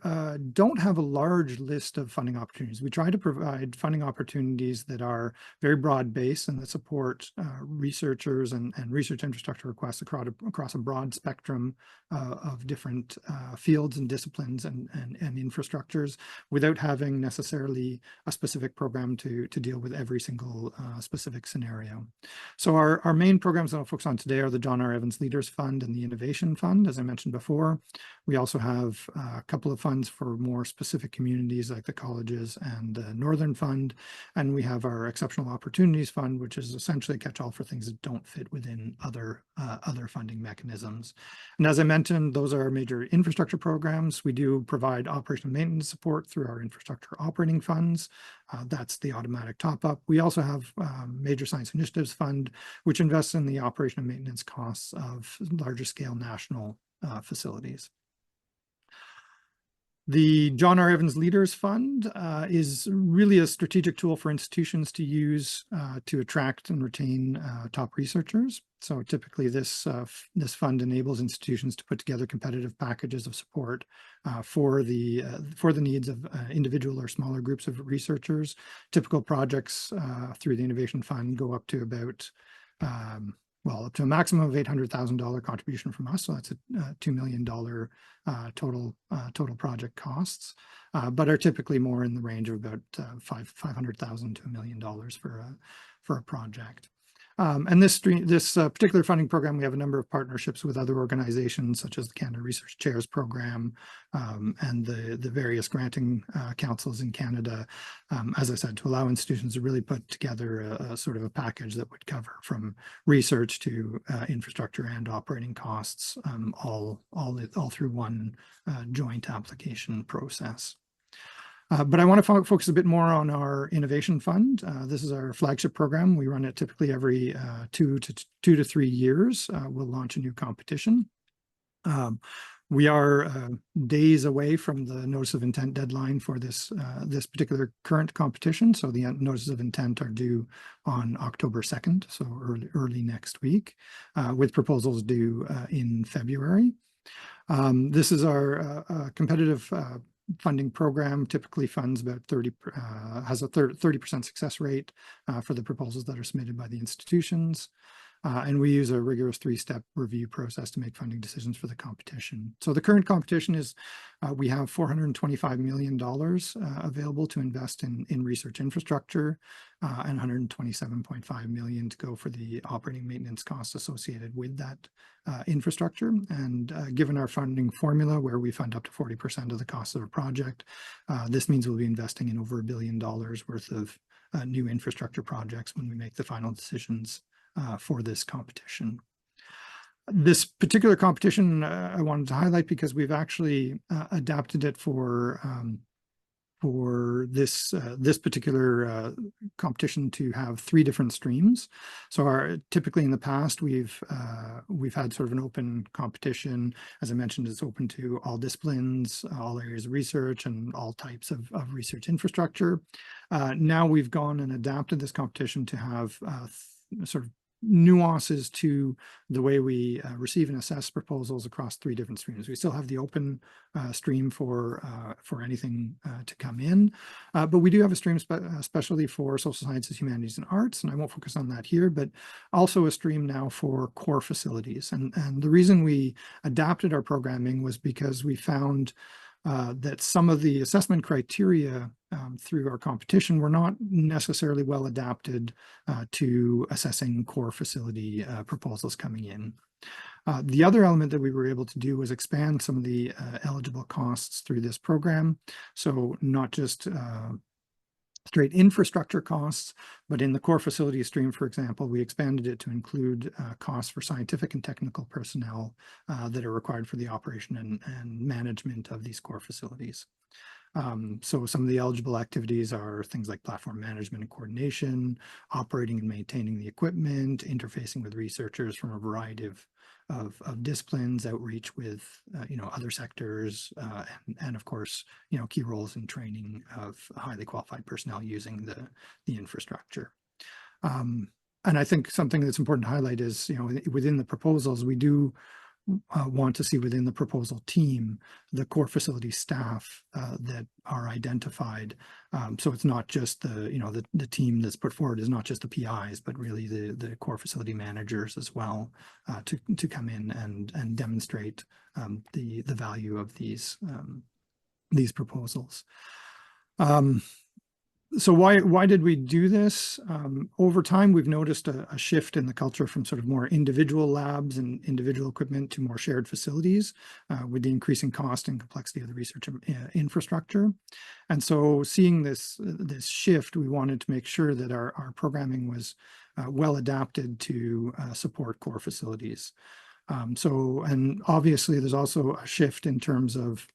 don't have a large list of funding opportunities. We try to provide funding opportunities that are very broad-based and that support researchers and research infrastructure requests across a broad spectrum of different fields and disciplines and infrastructures, without having necessarily a specific program to deal with every single specific scenario. So our main programs that I'll focus on today are the John R. Evans Leaders Fund and the Innovation Fund, as I mentioned before. We also have a couple of funds for more specific communities like the colleges and the Northern Fund. And we have our Exceptional Opportunities Fund, which is essentially a catch-all for things that don't fit within other funding mechanisms. And as I mentioned, those are our major infrastructure programs. We do provide operational maintenance support through our infrastructure operating funds. That's the automatic top-up. We also have Major Science Initiatives Fund, which invests in the operation and maintenance costs of larger scale national facilities. The John R. Evans Leaders Fund is really a strategic tool for institutions to use to attract and retain top researchers. So typically this fund enables institutions to put together competitive packages of support for the needs of individual or smaller groups of researchers. Typical projects through the Innovation Fund go up to about up to a maximum of $800,000 contribution from us. So that's a $2 million total project costs, but are typically more in the range of about $500,000 to $1 million for a project. And this particular funding program, we have a number of partnerships with other organizations such as the Canada Research Chairs Program and the various granting councils in Canada, as I said, to allow institutions to really put together a sort of a package that would cover from research to infrastructure and operating costs, all through one joint application process. But I want to focus a bit more on our Innovation Fund. This is our flagship program. We run it typically every 2 to 3 years. We'll launch a new competition. We are days away from the notice of intent deadline for this particular current competition. So the notices of intent are due on October 2nd, so early next week, with proposals due in February. This is our competitive funding program. Typically funds about has a 30% success rate for the proposals that are submitted by the institutions. And we use a rigorous 3-step review process to make funding decisions for the competition. So the current competition is we have $425 million available to invest in research infrastructure and $127.5 million to go for the operating maintenance costs associated with that infrastructure. And given our funding formula where we fund up to 40% of the cost of a project, this means we'll be investing in over $1 billion worth of new infrastructure projects when we make the final decisions for this competition. This particular competition I wanted to highlight because we've actually adapted it for this particular competition to have 3 different streams. So typically in the past we've had sort of an open competition. As I mentioned, it's open to all disciplines, all areas of research, and all types of research infrastructure. Now we've gone and adapted this competition to have sort of nuances to the way we receive and assess proposals across 3 different streams. We still have the open stream for anything to come in, but we do have a stream especially for social sciences, humanities, and arts, and I won't focus on that here, but also a stream now for core facilities. And the reason we adapted our programming was because we found that some of the assessment criteria through our competition were not necessarily well adapted to assessing core facility proposals coming in. The other element that we were able to do was expand some of the eligible costs through this program. So not just straight infrastructure costs, but in the core facility stream, for example, we expanded it to include costs for scientific and technical personnel that are required for the operation and management of these core facilities. So some of the eligible activities are things like platform management and coordination, operating and maintaining the equipment, interfacing with researchers from a variety of disciplines, outreach with other sectors, and of course key roles in training of highly qualified personnel using the infrastructure. And I think something that's important to highlight is within the proposals we do want to see within the proposal team the core facility staff that are identified. So it's not just the team that's put forward is not just the PIs, but really the core facility managers as well, to come in and demonstrate the value of these proposals. So why did we do this? Over time, we've noticed a shift in the culture from sort of more individual labs and individual equipment to more shared facilities with the increasing cost and complexity of the research infrastructure. And so seeing this shift, we wanted to make sure that our programming was well adapted to support core facilities. And obviously there's also a shift in terms of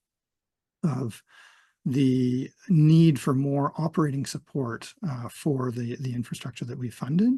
the need for more operating support for the infrastructure that we funded.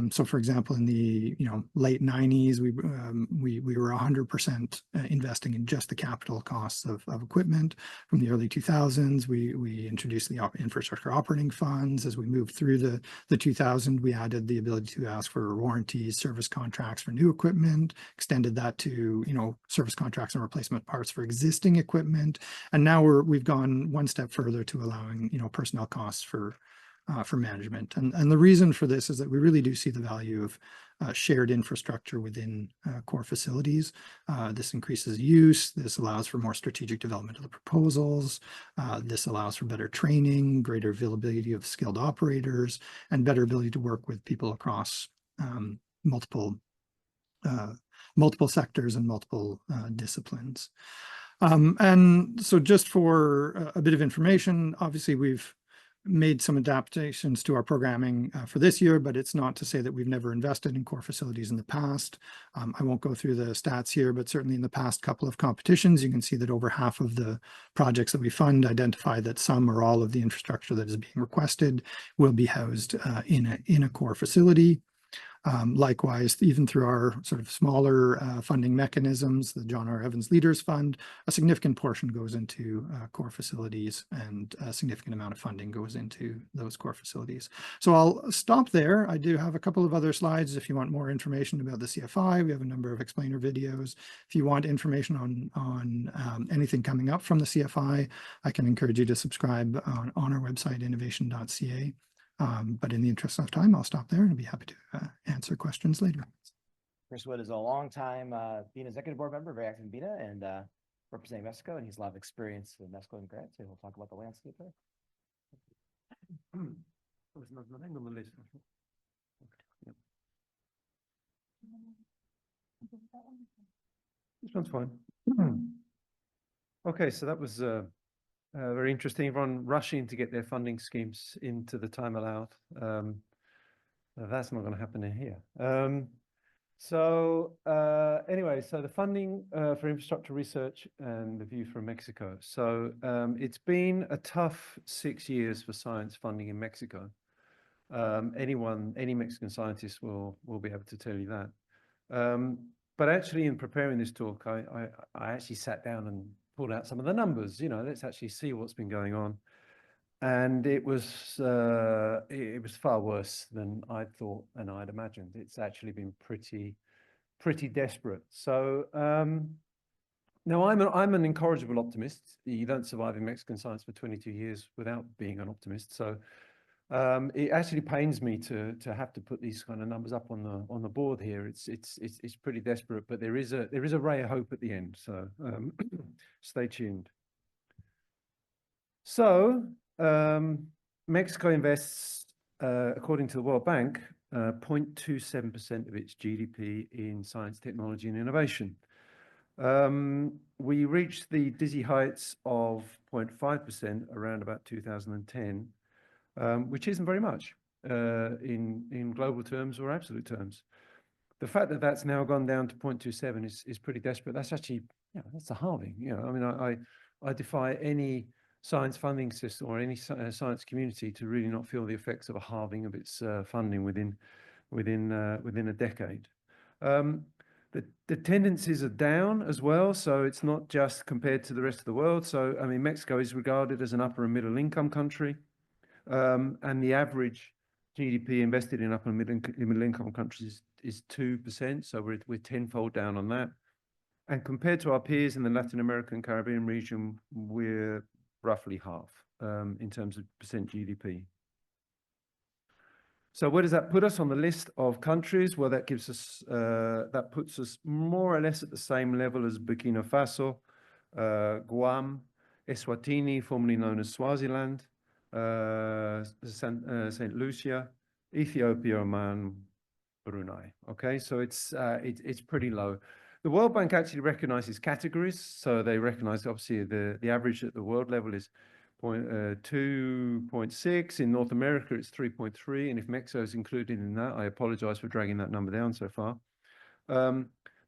So for example, in the late 90s, we were 100% investing in just the capital costs of equipment. From the early 2000s, we introduced the infrastructure operating funds. As we moved through the 2000s, we added the ability to ask for warranties, service contracts for new equipment, extended that to service contracts and replacement parts for existing equipment. And now we've gone one step further to allowing personnel costs for management. And the reason for this is that we really do see the value of shared infrastructure within core facilities. This increases use. This allows for more strategic development of the proposals. This allows for better training, greater availability of skilled operators, and better ability to work with people across multiple sectors and multiple disciplines. And so just for a bit of information, obviously we've made some adaptations to our programming for this year, but it's not to say that we've never invested in core facilities in the past. I won't go through the stats here, but certainly in the past couple of competitions, you can see that over half of the projects that we fund identify that some or all of the infrastructure that is being requested will be housed in a core facility. Likewise, even through our sort of smaller funding mechanisms, the John R. Evans Leaders Fund, a significant portion goes into core facilities, and a significant amount of funding goes into those core facilities. So I'll stop there. I do have a couple of other slides if you want more information about the CFI. We have a number of explainer videos. If you want information on anything coming up from the CFI, I can encourage you to subscribe on our website, innovation.ca. But in the interest of time, I'll stop there and I'll be happy to answer questions later. Chris Wood is a long-time BINA executive board member, very active in BINA, and representing Mexico, and he's a lot of experience in Mexico and grants, so he'll talk about the landscape there. There's nothing on the list. This one's fine. Okay, so that was very interesting. Everyone rushing to get their funding schemes into the time allowed. That's not going to happen in here. Anyway, so the funding for infrastructure research and the view from Mexico. So it's been a tough 6 years for science funding in Mexico. Any Mexican scientist will be able to tell you that. But actually, in preparing this talk, I actually sat down and pulled out some of the numbers. Let's actually see what's been going on. And it was far worse than I'd thought and I'd imagined. It's actually been pretty desperate. So now I'm an incorrigible optimist. You don't survive in Mexican science for 22 years without being an optimist. So it actually pains me to have to put these kind of numbers up on the board here. It's pretty desperate, but there is a ray of hope at the end. So stay tuned. So Mexico invests, according to the World Bank, 0.27% of its GDP in science, technology, and innovation. We reached the dizzy heights of 0.5% around about 2010. Which isn't very much in global terms or absolute terms. The fact that that's now gone down to 0.27 is pretty desperate. That's actually, that's a halving. I mean, I defy any science funding system or any science community to really not feel the effects of a halving of its funding within a decade. The tendencies are down as well, so it's not just compared to the rest of the world. So, I mean, Mexico is regarded as an upper and middle income country. And the average GDP invested in upper and middle income countries is 2%. So we're tenfold down on that. And compared to our peers in the Latin American Caribbean region, we're roughly half in terms of percent GDP. So where does that put us on the list of countries? Well, that gives us, that puts us more or less at the same level as Burkina Faso, Guam, Eswatini, formerly known as Swaziland, St. Lucia, Ethiopia, Oman, Brunei. Okay, so it's pretty low. The World Bank actually recognizes categories, so they recognize obviously the average at the world level is 2.6. In North America, it's 3.3, and if Mexico is included in that, I apologize for dragging that number down so far.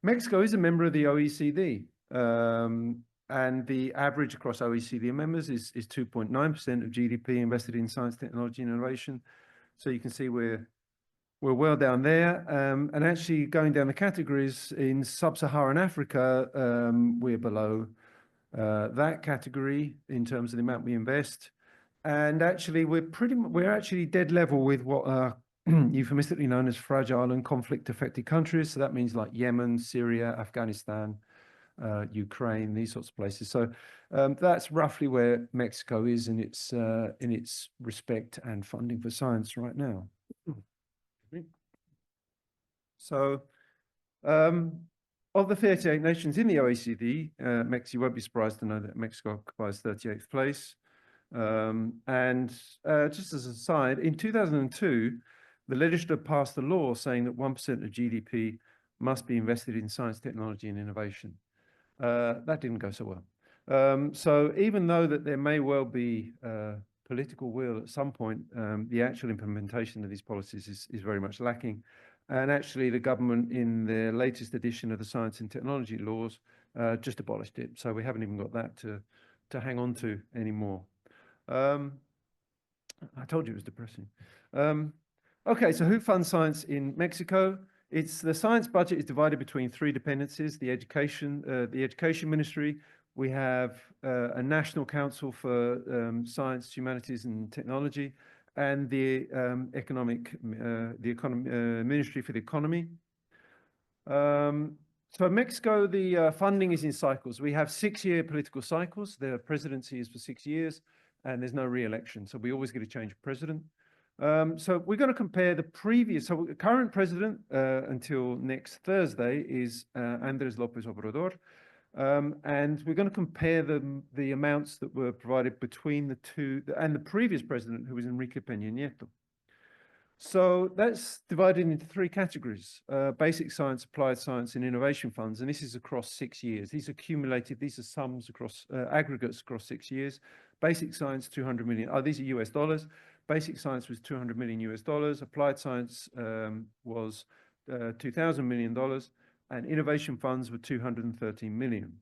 Mexico is a member of the OECD, and the average across OECD members is 2.9% of GDP invested in science, technology, and innovation. So you can see we're well down there. And actually going down the categories in sub-Saharan Africa, we're below that category in terms of the amount we invest. And actually we're actually dead level with what are euphemistically known as fragile and conflict affected countries. So that means like Yemen, Syria, Afghanistan, Ukraine, these sorts of places. So that's roughly where Mexico is in its respect and funding for science right now. So of the 38 nations in the OECD, Mexico, you won't be surprised to know that Mexico occupies 38th place. And just as an aside, in 2002, the legislature passed a law saying that 1% of GDP must be invested in science, technology, and innovation. That didn't go so well. So even though that there may well be political will at some point, the actual implementation of these policies is very much lacking. And actually the government in their latest edition of the science and technology laws just abolished it. So we haven't even got that to hang on to anymore. I told you it was depressing. Okay, so who funds science in Mexico? It's the science budget is divided between three dependencies: the education ministry. We have a national council for science, humanities, and technology, and the ministry for the economy. So in Mexico, the funding is in cycles. We have 6-year political cycles. The presidency is for 6 years, and there's no re-election. So we always get a change of president. So we're going to compare the previous, so the current president until next Thursday is Andrés López Obrador. And we're going to compare the amounts that were provided between the two and the previous president, who was Enrique Peña Nieto. So that's divided into 3 categories: basic science, applied science, and innovation funds. And this is across 6 years. These are accumulated, these are sums across aggregates across 6 years. Basic science, 200 million. Oh, these are US dollars. Basic science was 200 million US dollars. Applied science was $2,000 million. And innovation funds were 213 million.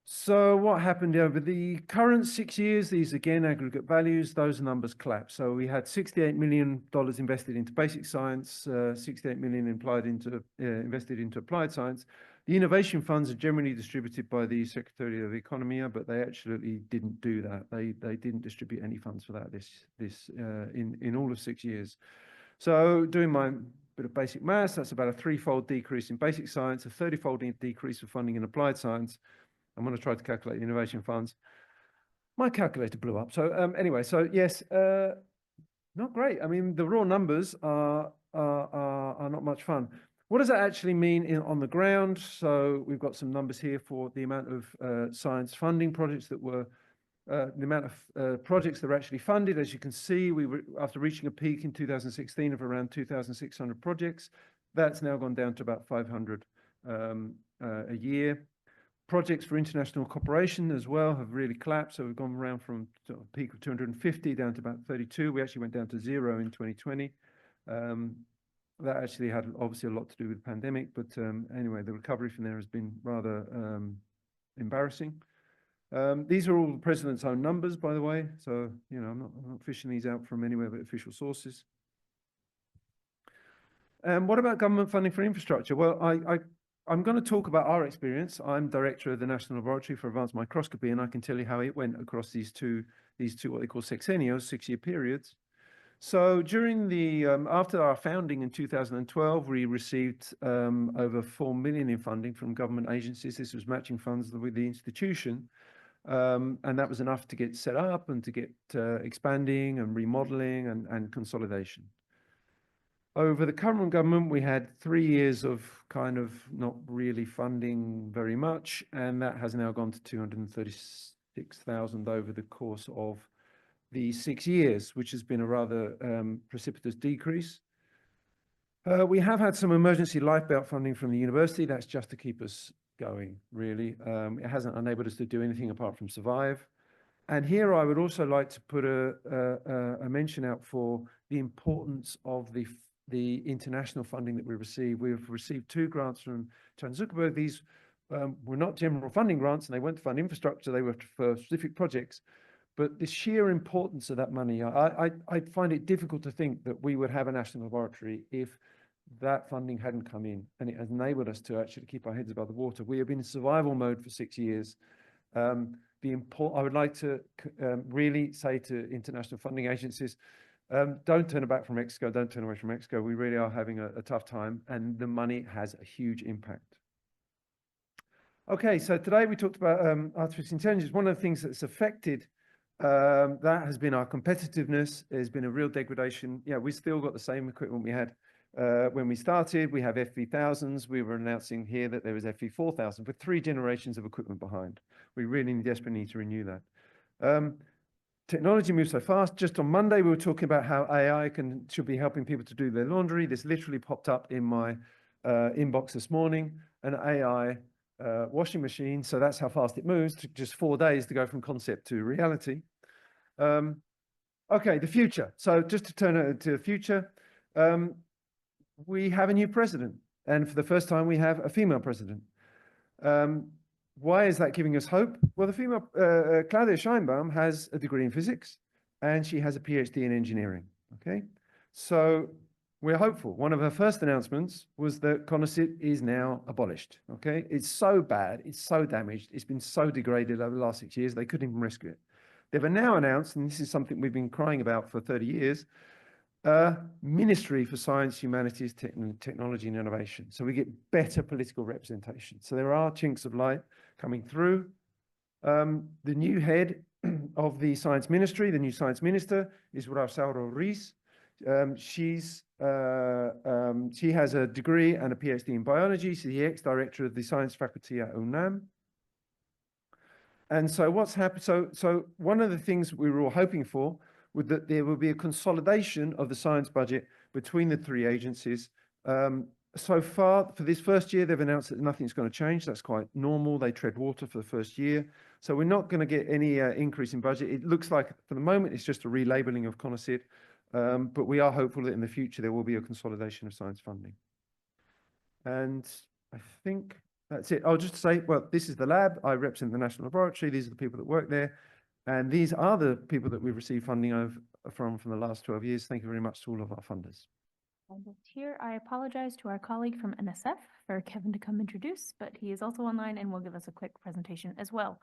So what happened over the current 6 years? These again aggregate values, those numbers collapsed. So we had $68 million invested into basic science, 68 million invested into applied science. The innovation funds are generally distributed by the Secretary of the Economy, but they actually didn't do that. They didn't distribute any funds for that in all of 6 years. So doing my bit of basic maths, that's about a 3-fold decrease in basic science, a 30-fold decrease for funding in applied science. I'm going to try to calculate the innovation funds. My calculator blew up. So anyway, so yes, not great. I mean, the raw numbers are not much fun. What does that actually mean on the ground? So we've got some numbers here for the amount of science funding projects that were, the amount of projects that were actually funded. As you can see, we were, after reaching a peak in 2016 of around 2,600 projects, that's now gone down to about 500 a year. Projects for international cooperation as well have really collapsed. So we've gone around from a peak of 250 down to about 32. We actually went down to 0 in 2020. That actually had obviously a lot to do with the pandemic, but anyway, the recovery from there has been rather embarrassing. These are all the president's own numbers, by the way. So, you know, I'm not fishing these out from anywhere but official sources. What about government funding for infrastructure? Well, I'm going to talk about our experience. I'm director of the National Laboratory for Advanced Microscopy, and I can tell you how it went across these two what they call sexennios, 6-year periods. So during the, after our founding in 2012, we received over 4 million in funding from government agencies. This was matching funds with the institution. And that was enough to get set up and to get expanding and remodeling and consolidation. Over the current government, we had 3 years of kind of not really funding very much, and that has now gone to 236,000 over the course of the 6 years, which has been a rather precipitous decrease. We have had some emergency lifeboat funding from the university. That's just to keep us going, really. It hasn't enabled us to do anything apart from survive. And here I would also like to put a mention out for the importance of the international funding that we receive. We've received 2 grants from Chan Zuckerberg. These were not general funding grants, and they weren't to fund infrastructure. They were for specific projects. But the sheer importance of that money, I find it difficult to think that we would have a national laboratory if that funding hadn't come in, and it has enabled us to actually keep our heads above the water. We have been in survival mode for 6 years. I would like to really say to international funding agencies, don't turn back from Mexico, don't turn away from Mexico. We really are having a tough time, and the money has a huge impact. Okay, so today we talked about artificial intelligence. One of the things that's affected that has been our competitiveness. There's been a real degradation. Yeah, we still got the same equipment we had when we started. We have FV1000s. We were announcing here that there was FV4000 with 3 generations of equipment behind. We really desperately need to renew that. Technology moves so fast. Just on Monday, we were talking about how AI should be helping people to do their laundry. This literally popped up in my inbox this morning, an AI washing machine. So that's how fast it moves. It took just 4 days to go from concept to reality. Okay, the future. So just to turn it to the future, we have a new president, and for the first time, we have a female president. Why is that giving us hope? Well, the female, Claudia Scheinbaum, has a degree in physics, and she has a PhD in engineering. Okay, so we're hopeful. One of her first announcements was that CONOCYT is now abolished. Okay, it's so bad, it's so damaged, it's been so degraded over the last 6 years, they couldn't even rescue it. They've now announced, and this is something we've been crying about for 30 years, Ministry for Science, Humanities, Technology and Innovation. So we get better political representation. So there are chinks of light coming through. The new head of the Science Ministry, the new Science Minister, is Rosauro Ruiz. She has a degree and a PhD in biology. She's the ex-director of the science faculty at UNAM. And so what's happened? So one of the things we were all hoping for was that there will be a consolidation of the science budget between the 3 agencies. So far, for this first year, they've announced that nothing's going to change. That's quite normal. They tread water for the first year. So we're not going to get any increase in budget. It looks like, for the moment, it's just a relabeling of CONOCYT. But we are hopeful that in the future, there will be a consolidation of science funding. And I think that's it. I'll just say, well, this is the lab. I represent the National Laboratory. These are the people that work there. And these are the people that we've received funding from the last 12 years. Thank you very much to all of our funders. And here, I apologize to our colleague from NSF for Kevin to come introduce, but he is also online and will give us a quick presentation as well.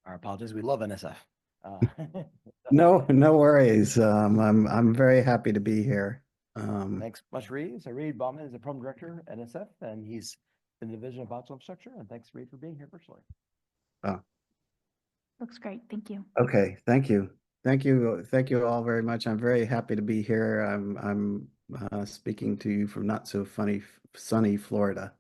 Our apologies. We love NSF. No worries. I'm very happy to be here. Thanks much, Reed. So Reed Bauman is the program director at NSF, and he's in the Division of Biological Infrastructure. And thanks, Reed, for being here virtually. Looks great. Thank you. Okay, thank you. Thank you all very much. I'm very happy to be here. I'm speaking to you from not so sunny Florida.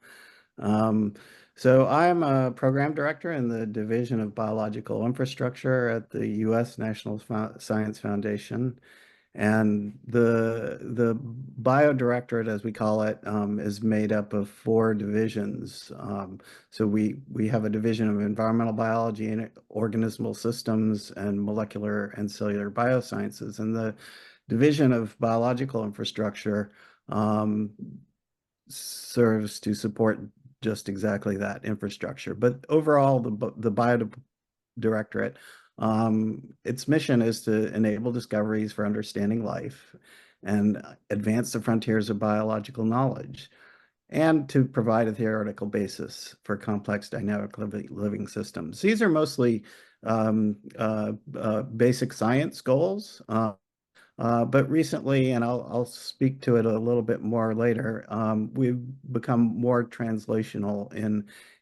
So I'm a program director in the Division of Biological Infrastructure at the U.S. National Science Foundation. And the bio directorate, as we call it, is made up of 4 divisions. So we have a division of environmental biology and organismal systems and molecular and cellular biosciences. And the division of biological infrastructure serves to support just exactly that infrastructure. But overall, the bio directorate, its mission is to enable discoveries for understanding life and advance the frontiers of biological knowledge. and to provide a theoretical basis for complex dynamic living systems. These are mostly basic science goals. But recently, and I'll speak to it a little bit more later, we've become more translational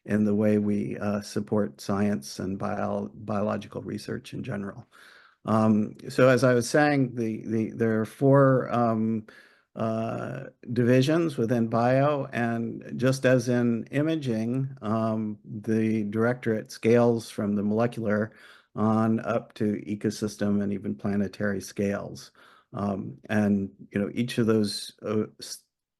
in the way we support science and biological research in general. So as I was saying, there are four divisions within bio, and just as in imaging, the directorate scales from the molecular on up to ecosystem and even planetary scales. And each of those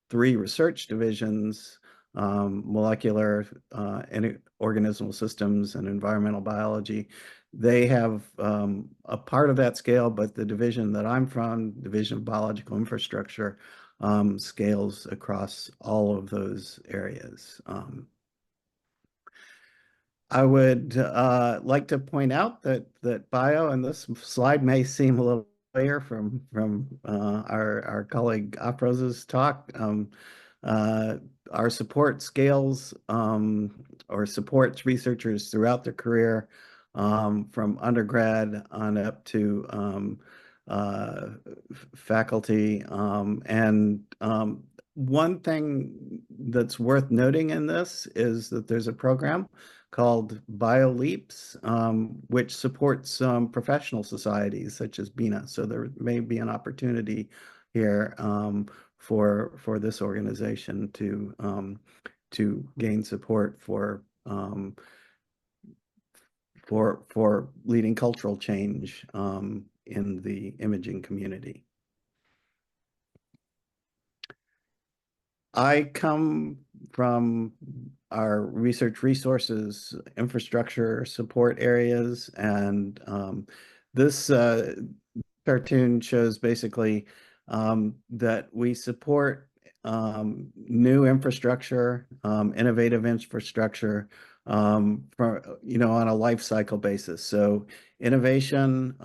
three research divisions, molecular, organismal systems, and environmental biology, they have a part of that scale, but the division that I'm from, Division of Biological Infrastructure, scales across all of those areas. I would like to point out that bio, and this slide may seem a little familiar from our colleague Afroz's talk. Our support scales or supports researchers throughout their career, from undergrad on up to faculty. And one thing that's worth noting in this is that there's a program called BioLeaps, which supports professional societies such as BINA. So there may be an opportunity here for this organization to gain support for leading cultural change in the imaging community. I come from our research resources, infrastructure support areas, and this cartoon shows basically that we support new infrastructure, innovative infrastructure on a life cycle basis. So innovation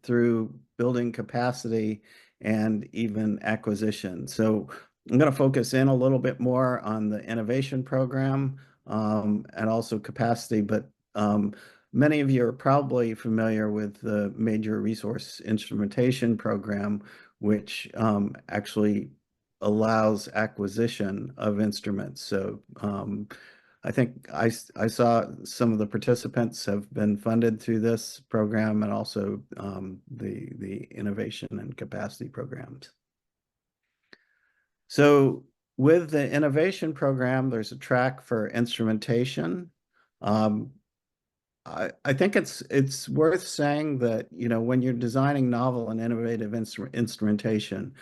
through building capacity and even acquisition. So I'm going to focus in a little bit more on the innovation program and also capacity, but many of you are probably familiar with the Major Resource Instrumentation Program, which actually allows acquisition of instruments. So I think I saw some of the participants have been funded through this program, and also the innovation and capacity programs. So with the innovation program, there's a track for instrumentation. I think it's worth saying that when you're designing novel and innovative instrumentation,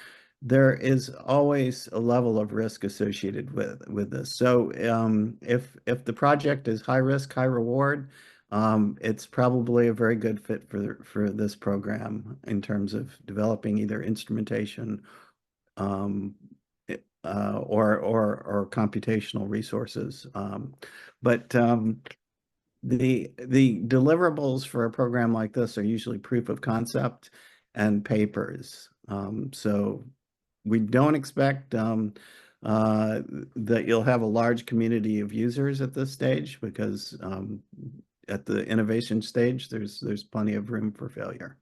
there is always a level of risk associated with this. So if the project is high risk, high reward, it's probably a very good fit for this program in terms of developing either instrumentation or computational resources. But the deliverables for a program like this are usually proof of concept and papers. So we don't expect that you'll have a large community of users at this stage, because at the innovation stage, there's plenty of room for failure.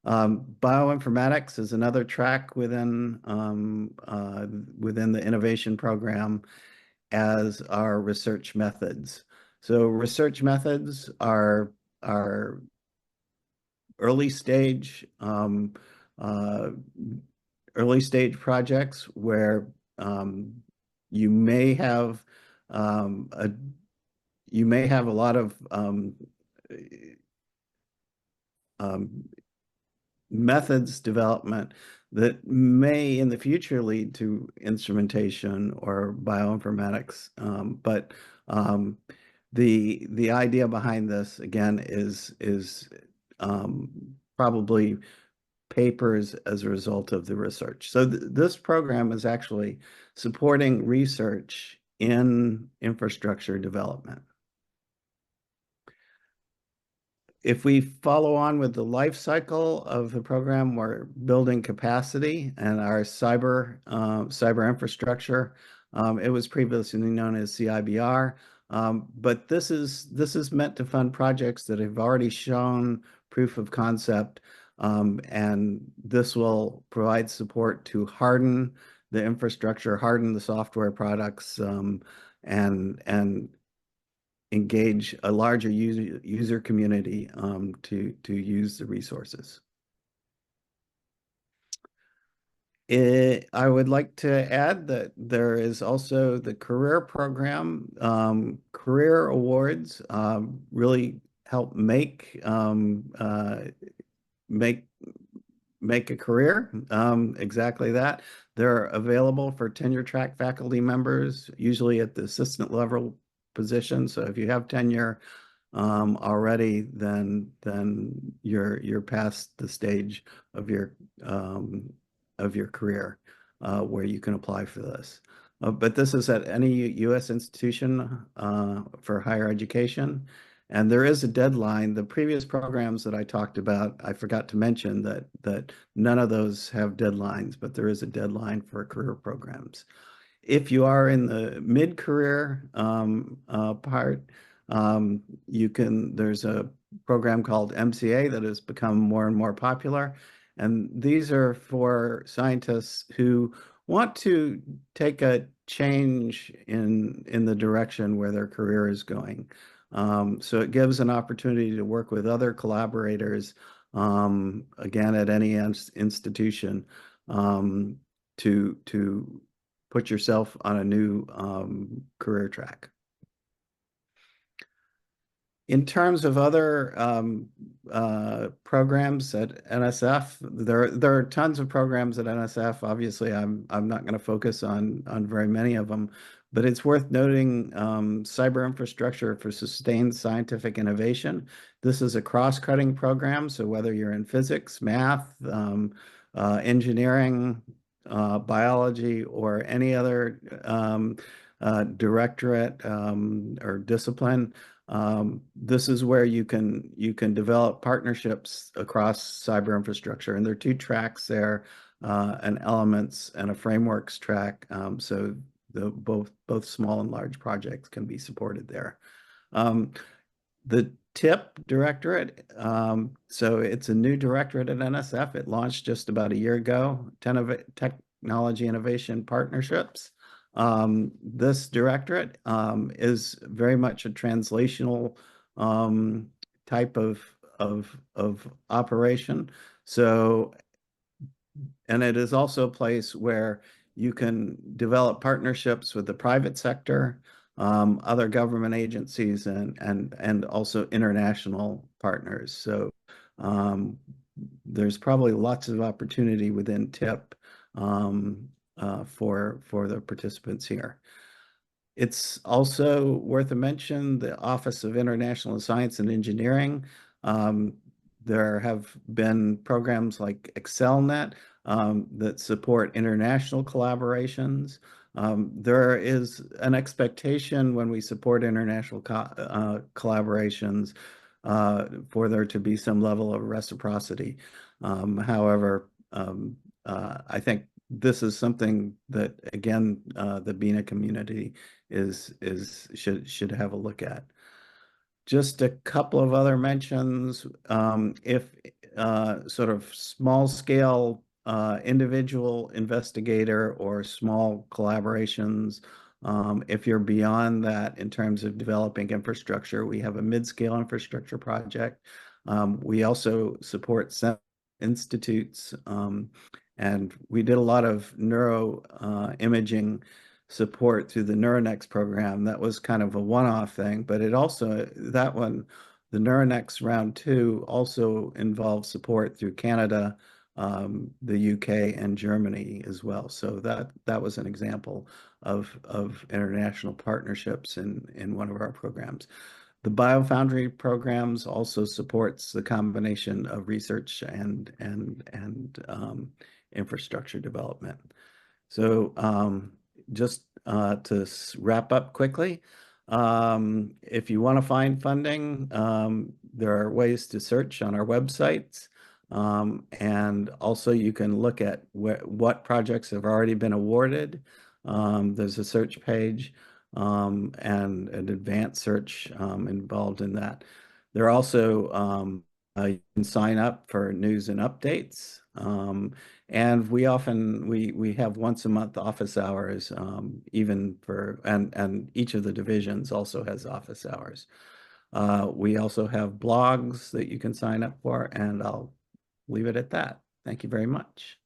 Bioinformatics is another track within the innovation program, as are research methods. So research methods are early stage projects where you may have a lot of methods development that may in the future lead to instrumentation or bioinformatics. But the idea behind this, again, is probably papers as a result of the research. So this program is actually supporting research in infrastructure development. if we follow on with the life cycle of the program, we're building capacity and our cyber infrastructure. It was previously known as CIBR, but this is meant to fund projects that have already shown proof of concept, and this will provide support to harden the infrastructure, harden the software products, and engage a larger user community to use the resources. I would like to add that there is also the career program. Career awards really help make a career, exactly that. They're available for tenure track faculty members, usually at the assistant level position. So if you have tenure already, then you're past the stage of your career where you can apply for this. But this is at any U.S. institution for higher education. And there is a deadline. The previous programs that I talked about, I forgot to mention that none of those have deadlines, but there is a deadline for career programs. If you are in the mid-career part, there's a program called MCA that has become more and more popular. And these are for scientists who want to take a change in the direction where their career is going. So it gives an opportunity to work with other collaborators, again, at any institution, to put yourself on a new career track. In terms of other programs at NSF, there are tons of programs at NSF. Obviously, I'm not going to focus on very many of them, but it's worth noting Cyber Infrastructure for Sustained Scientific Innovation. This is a cross-cutting program, so whether you're in physics, math, engineering, biology, or any other directorate or discipline, this is where you can develop partnerships across cyber infrastructure. And there are two tracks there, an elements and a frameworks track. So both small and large projects can be supported there. The TIP directorate, so it's a new directorate at NSF. It launched just about a year ago, Technology Innovation Partnerships. This directorate is very much a translational type of operation. So, and it is also a place where you can develop partnerships with the private sector, other government agencies, and also international partners. So there's probably lots of opportunity within TIP for the participants here. It's also worth a mention, the Office of International Science and Engineering. There have been programs like ExcelNet that support international collaborations. There is an expectation when we support international collaborations for there to be some level of reciprocity. However, I think this is something that, again, the BINA community should have a look at. Just a couple of other mentions. If sort of small scale individual investigator or small collaborations, if you're beyond that in terms of developing infrastructure, we have a mid-scale infrastructure project. We also support institutes, and we did a lot of neuro imaging support through the NeuroNext program. That was kind of a one-off thing, but it also, the NeuroNext round 2 also involved support through Canada, the UK, and Germany as well. So that was an example of international partnerships in one of our programs. The BioFoundry programs also supports the combination of research and infrastructure development. So just to wrap up quickly, if you want to find funding, there are ways to search on our websites. And also you can look at what projects have already been awarded. There's a search page and an advanced search involved in that. There are also you can sign up for news and updates. And we often we have once a month office hours, even for and each of the divisions also has office hours. We also have blogs that you can sign up for, and I'll leave it at that. Thank you very much.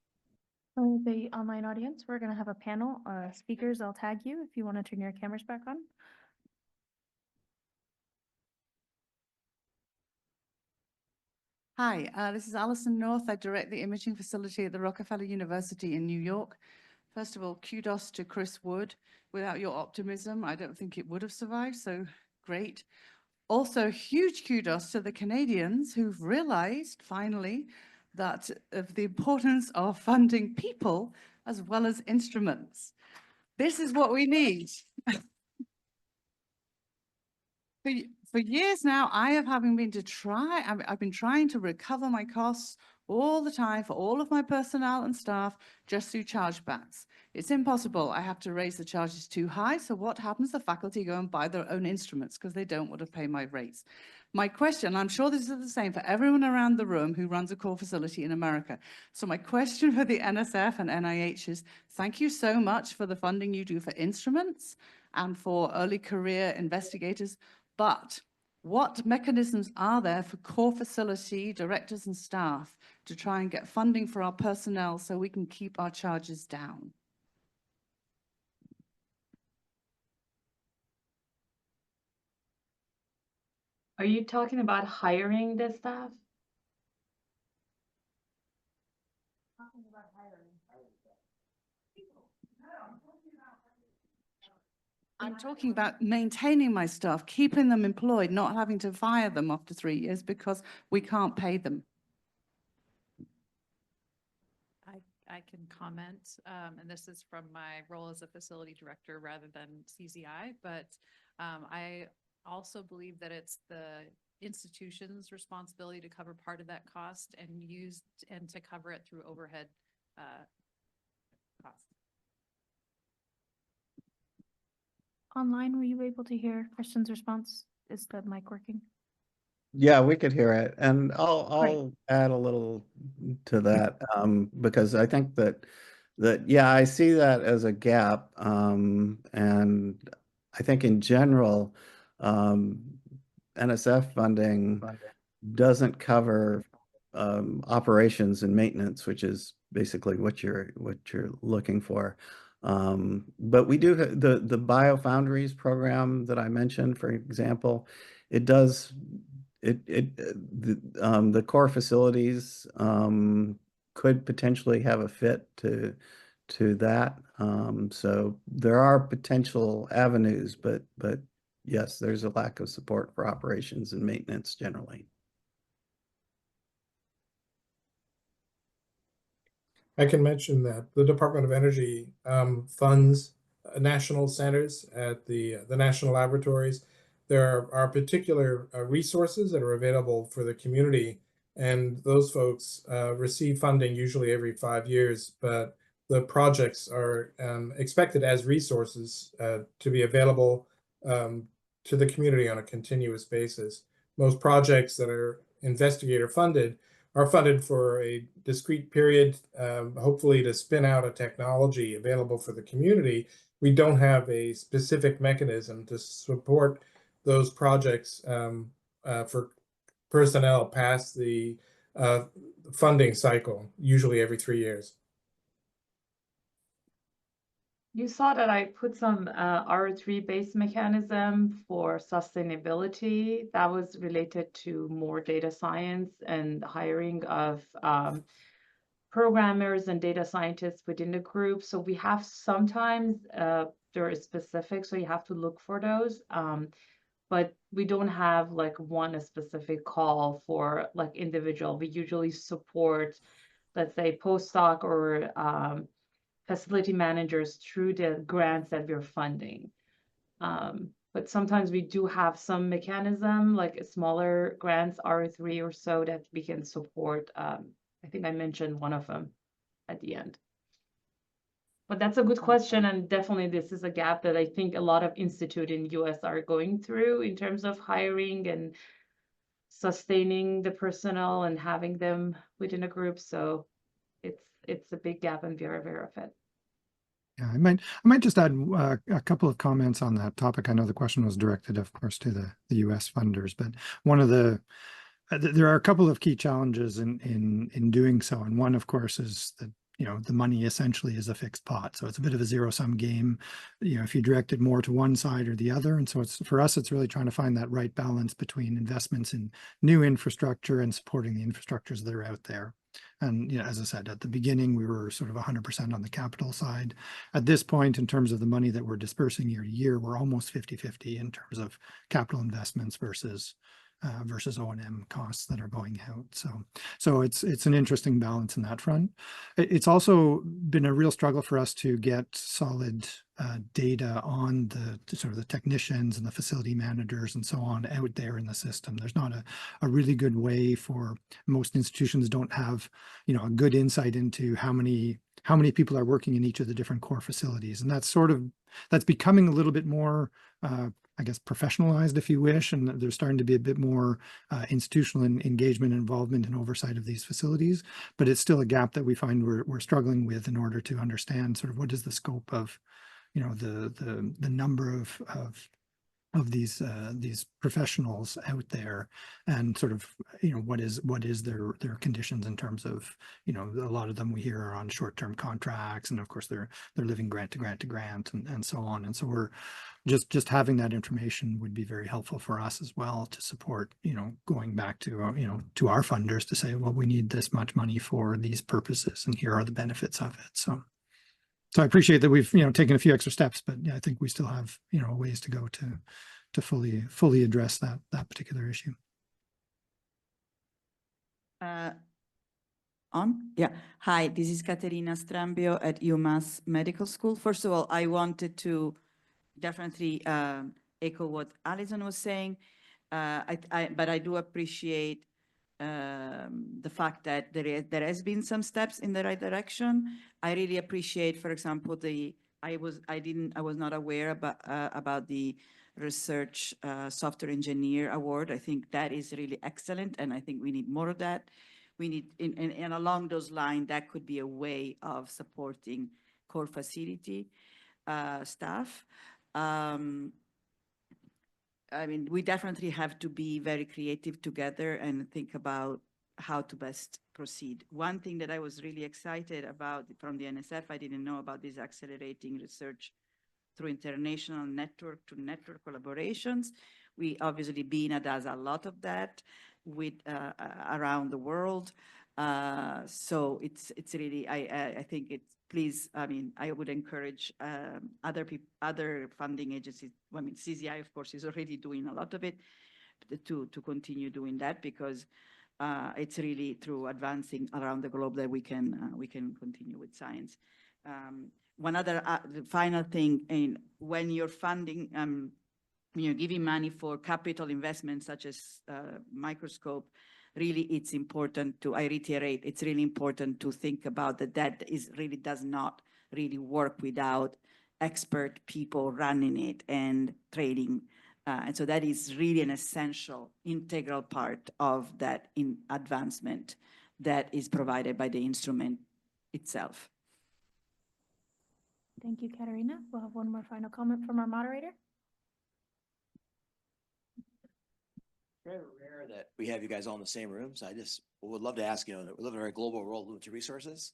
For the online audience, we're going to have a panel. Speakers, I'll tag you if you want to turn your cameras back on. Hi, this is Alison North. I direct the imaging facility at the Rockefeller University in New York. First of all, kudos to Chris Wood. Without your optimism, I don't think it would have survived, so great. Also, huge kudos to the Canadians who've realized, finally, that of the importance of funding people as well as instruments. This is what we need. For years now, I've been trying to recover my costs all the time for all of my personnel and staff just through chargebacks. It's impossible. I have to raise the charges too high. So what happens? The faculty go and buy their own instruments because they don't want to pay my rates. My question, I'm sure this is the same for everyone around the room who runs a core facility in America. So my question for the NSF and NIH is, thank you so much for the funding you do for instruments and for early career investigators. But what mechanisms are there for core facility directors and staff to try and get funding for our personnel so we can keep our charges down? Are you talking about hiring the staff? I'm talking about maintaining my staff, keeping them employed, not having to fire them after 3 years because we can't pay them. I can comment, and this is from my role as a facility director rather than CZI, but I also believe that it's the institution's responsibility to cover part of that cost and to cover it through overhead costs. Online, were you able to hear Kristen's response? Is the mic working? Yeah, we could hear it, and I'll Great. add a little to that because I think that yeah, I see that as a gap, and I think in general, NSF funding doesn't cover operations and maintenance, which is basically what you're looking for. But we do the BioFoundries program that I mentioned, for example. It does the core facilities could potentially have a fit to that. So there are potential avenues, but yes, there's a lack of support for operations and maintenance generally. I can mention that the Department of Energy funds national centers at the national laboratories. There are particular resources that are available for the community, and those folks receive funding usually every 5 years, but the projects are expected as resources to be available to the community on a continuous basis. Most projects that are investigator funded are funded for a discrete period, hopefully to spin out a technology available for the community. We don't have a specific mechanism to support those projects for personnel past the funding cycle, usually every 3 years. You saw that I put some R3 based mechanism for sustainability that was related to more data science and hiring of programmers and data scientists within the group. So we have sometimes there is specific, so you have to look for those. But we don't have like one specific call for like individual. We usually support, let's say, postdoc or facility managers through the grants that we're funding. but sometimes we do have some mechanism, like smaller grants, R3 or so, that we can support. I think I mentioned one of them at the end. But that's a good question, and definitely this is a gap that I think a lot of institute in US are going through in terms of hiring and sustaining the personnel and having them within a group. So it's a big gap, and we're aware of it. Yeah, I might just add a couple of comments on that topic. I know the question was directed, of course, to the US funders, but one of there are a couple of key challenges in doing so. And one, of course, is that, you know, the money essentially is a fixed pot. So it's a bit of a zero-sum game, you know, if you direct it more to one side or the other. And so it's, for us, it's really trying to find that right balance between investments in new infrastructure and supporting the infrastructures that are out there. And, you know, as I said, at the beginning, we were sort of 100% on the capital side. At this point, in terms of the money that we're dispersing year to year, we're almost 50-50 in terms of capital investments versus O&M costs that are going out. So it's an interesting balance in that front. It's also been a real struggle for us to get solid data on the sort of the technicians and the facility managers and so on out there in the system. There's not a really good way for most institutions don't have, you know, a good insight into how many people are working in each of the different core facilities. And that's becoming a little bit more I guess, professionalized, if you wish, and there's starting to be a bit more institutional engagement and involvement and oversight of these facilities. But it's still a gap that we find we're struggling with in order to understand sort of what is the scope of, you know, the number of these professionals out there, and sort of, you know, what is their conditions in terms of, you know, a lot of them we hear are on short-term contracts, and of course they're living grant to grant to grant and so on. And so we're just having that information would be very helpful for us as well to support, you know, going back to, you know, to our funders to say, well, we need this much money for these purposes, and here are the benefits of it. So I appreciate that we've, you know, taken a few extra steps, but yeah, I think we still have, you know, ways to go to fully address that particular issue. Yeah. Hi, this is Caterina Strambio at UMass Medical School. First of all, I wanted to definitely echo what Alison was saying, but I do appreciate the fact that there has been some steps in the right direction. I really appreciate, for example, I was not aware about the research software engineer award. I think that is really excellent, and I think we need more of that. We need, and along those lines, that could be a way of supporting core facility staff. I mean, we definitely have to be very creative together and think about how to best proceed. One thing that I was really excited about from the NSF, I didn't know about this accelerating research through international network-to-network collaborations. We obviously, BINA does a lot of that with around the world. So it's really, I think it's, please, I mean, I would encourage other funding agencies. I mean, CZI, of course, is already doing a lot of it, to continue doing that, because it's really through advancing around the globe that we can continue with science. One other final thing, and when you're funding, when you're giving money for capital investments such as microscope, really it's important to, I reiterate, it's really important to think about that really does not really work without expert people running it and trading. And so that is really an essential, integral part of that advancement that is provided by the instrument itself. Thank you, Katerina. We'll have one more final comment from our moderator. Very rare that we have you guys all in the same room. So I just would love to ask, you know, that we live in a very global world, limited resources.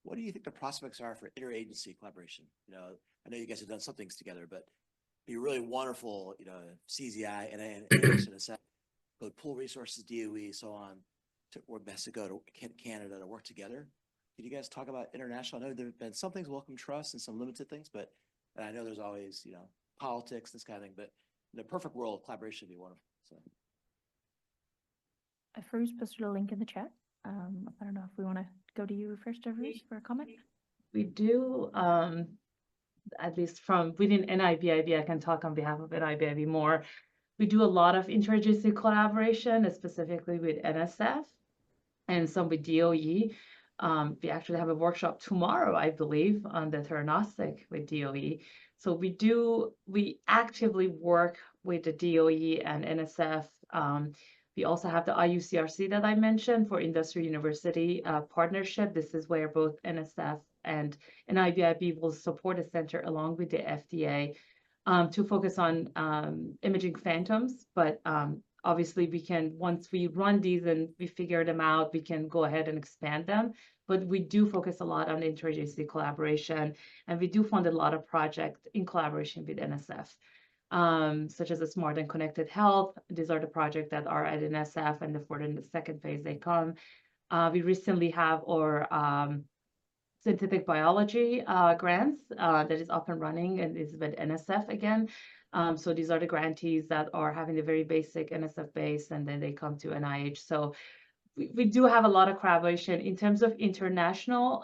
What do you think the prospects are for interagency collaboration? You know, I know you guys have done some things together, but it'd be really wonderful, you know, CZI and NSF could pool resources, DOE, so on, or Mexico to Canada to work together. Can you guys talk about international? I know there have been some things, welcome trust, and some limited things, but I know there's always, you know, politics, this kind of thing, but in the perfect world, collaboration would be wonderful. So. Farouz posted a link in the chat. I don't know if we want to go to you first, Farouz, for a comment. We do. at least from within NIBIB, I can talk on behalf of NIBIB more. We do a lot of interagency collaboration, specifically with NSF and some with DOE. We actually have a workshop tomorrow, I believe, on the theranostic with DOE. So we actively work with the DOE and NSF. We also have the IUCRC that I mentioned for industry university partnership. This is where both NSF and NIBIB will support a center along with the FDA to focus on imaging phantoms. But obviously, we can, once we run these and we figure them out, we can go ahead and expand them. But we do focus a lot on interagency collaboration, and we do fund a lot of projects in collaboration with NSF. Such as the Smart and Connected Health. These are the projects that are at NSF, and for the second phase they come. We recently have our synthetic biology grants that is up and running and is with NSF again. So these are the grantees that are having the very basic NSF base, and then they come to NIH. So we do have a lot of collaboration. In terms of international,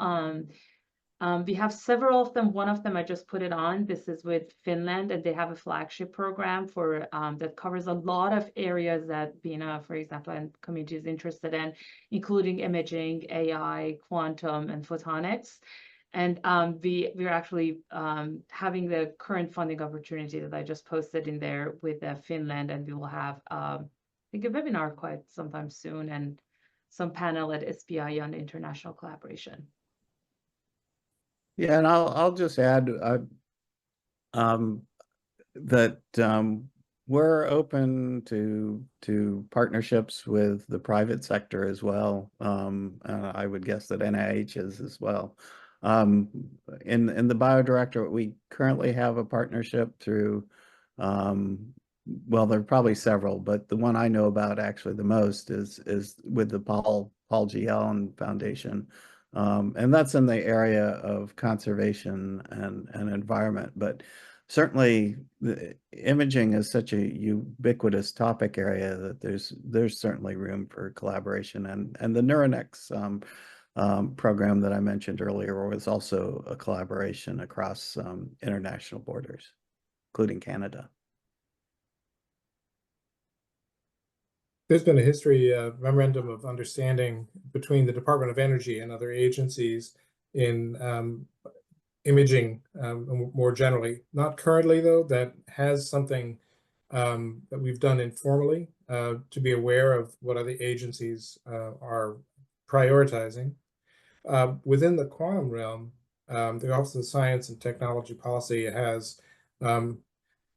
we have several of them. One of them I just put it on. This is with Finland, and they have a flagship program for that covers a lot of areas that BINA, for example, and community is interested in, including imaging, AI, quantum, and photonics. And we're actually having the current funding opportunity that I just posted in there with Finland, and we will have I think a webinar quite sometime soon and some panel at SPI on international collaboration. Yeah, and I'll just add that we're open to partnerships with the private sector as well. I would guess that NIH is as well. In the BioDirectorate, we currently have a partnership through, well, there are probably several, but the one I know about actually the most is with the Paul G. Allen Foundation. And that's in the area of conservation and environment. But certainly the imaging is such a ubiquitous topic area that there's certainly room for collaboration. And the Neuronex program that I mentioned earlier was also a collaboration across international borders, including Canada. There's been a history of memorandum of understanding between the Department of Energy and other agencies in imaging more generally. Not currently, though, that has something that we've done informally to be aware of what other agencies are prioritizing. Within the quantum realm, the Office of Science and Technology Policy has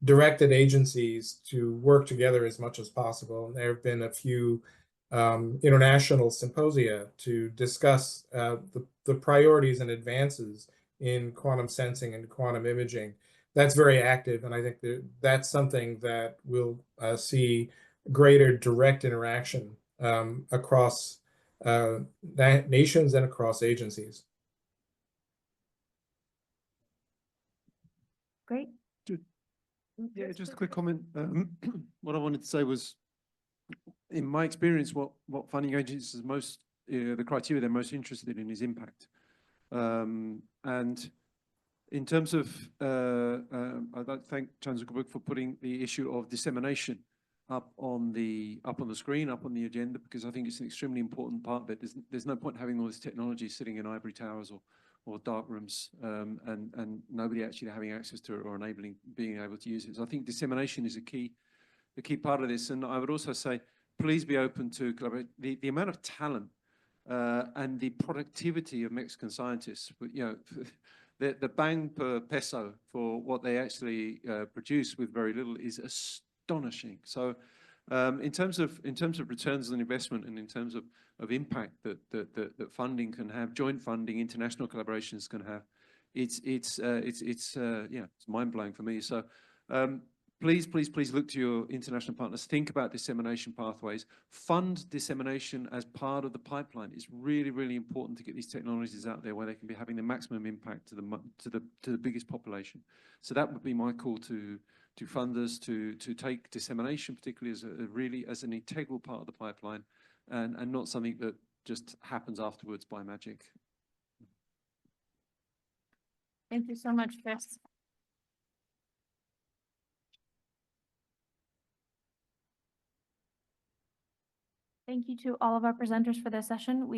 directed agencies to work together as much as possible. And there have been a few international symposia to discuss the priorities and advances in quantum sensing and quantum imaging. That's very active, and I think that's something that will see greater direct interaction across nations and across agencies. Great. Yeah, just a quick comment. What I wanted to say was, in my experience, what funding agencies are most, the criteria they're most interested in is impact. And in terms of, I'd like to thank Chancellor Zuckerberg for putting the issue of dissemination up on the screen, up on the agenda, because I think it's an extremely important part of it. There's no point having all this technology sitting in ivory towers or dark rooms, and nobody actually having access to it or being able to use it. So I think dissemination is a key part of this. And I would also say, please be open to collaborate. The amount of talent and the productivity of Mexican scientists, you know, the bang per peso for what they actually produce with very little is astonishing. So in terms of returns on investment and in terms of impact that funding can have, joint funding, international collaborations can have, it's mind-blowing for me. So please look to your international partners. Think about dissemination pathways. Fund dissemination as part of the pipeline. It's really, really important to get these technologies out there where they can be having the maximum impact to the biggest population. So that would be my call to funders to take dissemination, particularly as an integral part of the pipeline, and not something that just happens afterwards by magic. Thank you so much, Chris. Thank you to all of our presenters for this session. We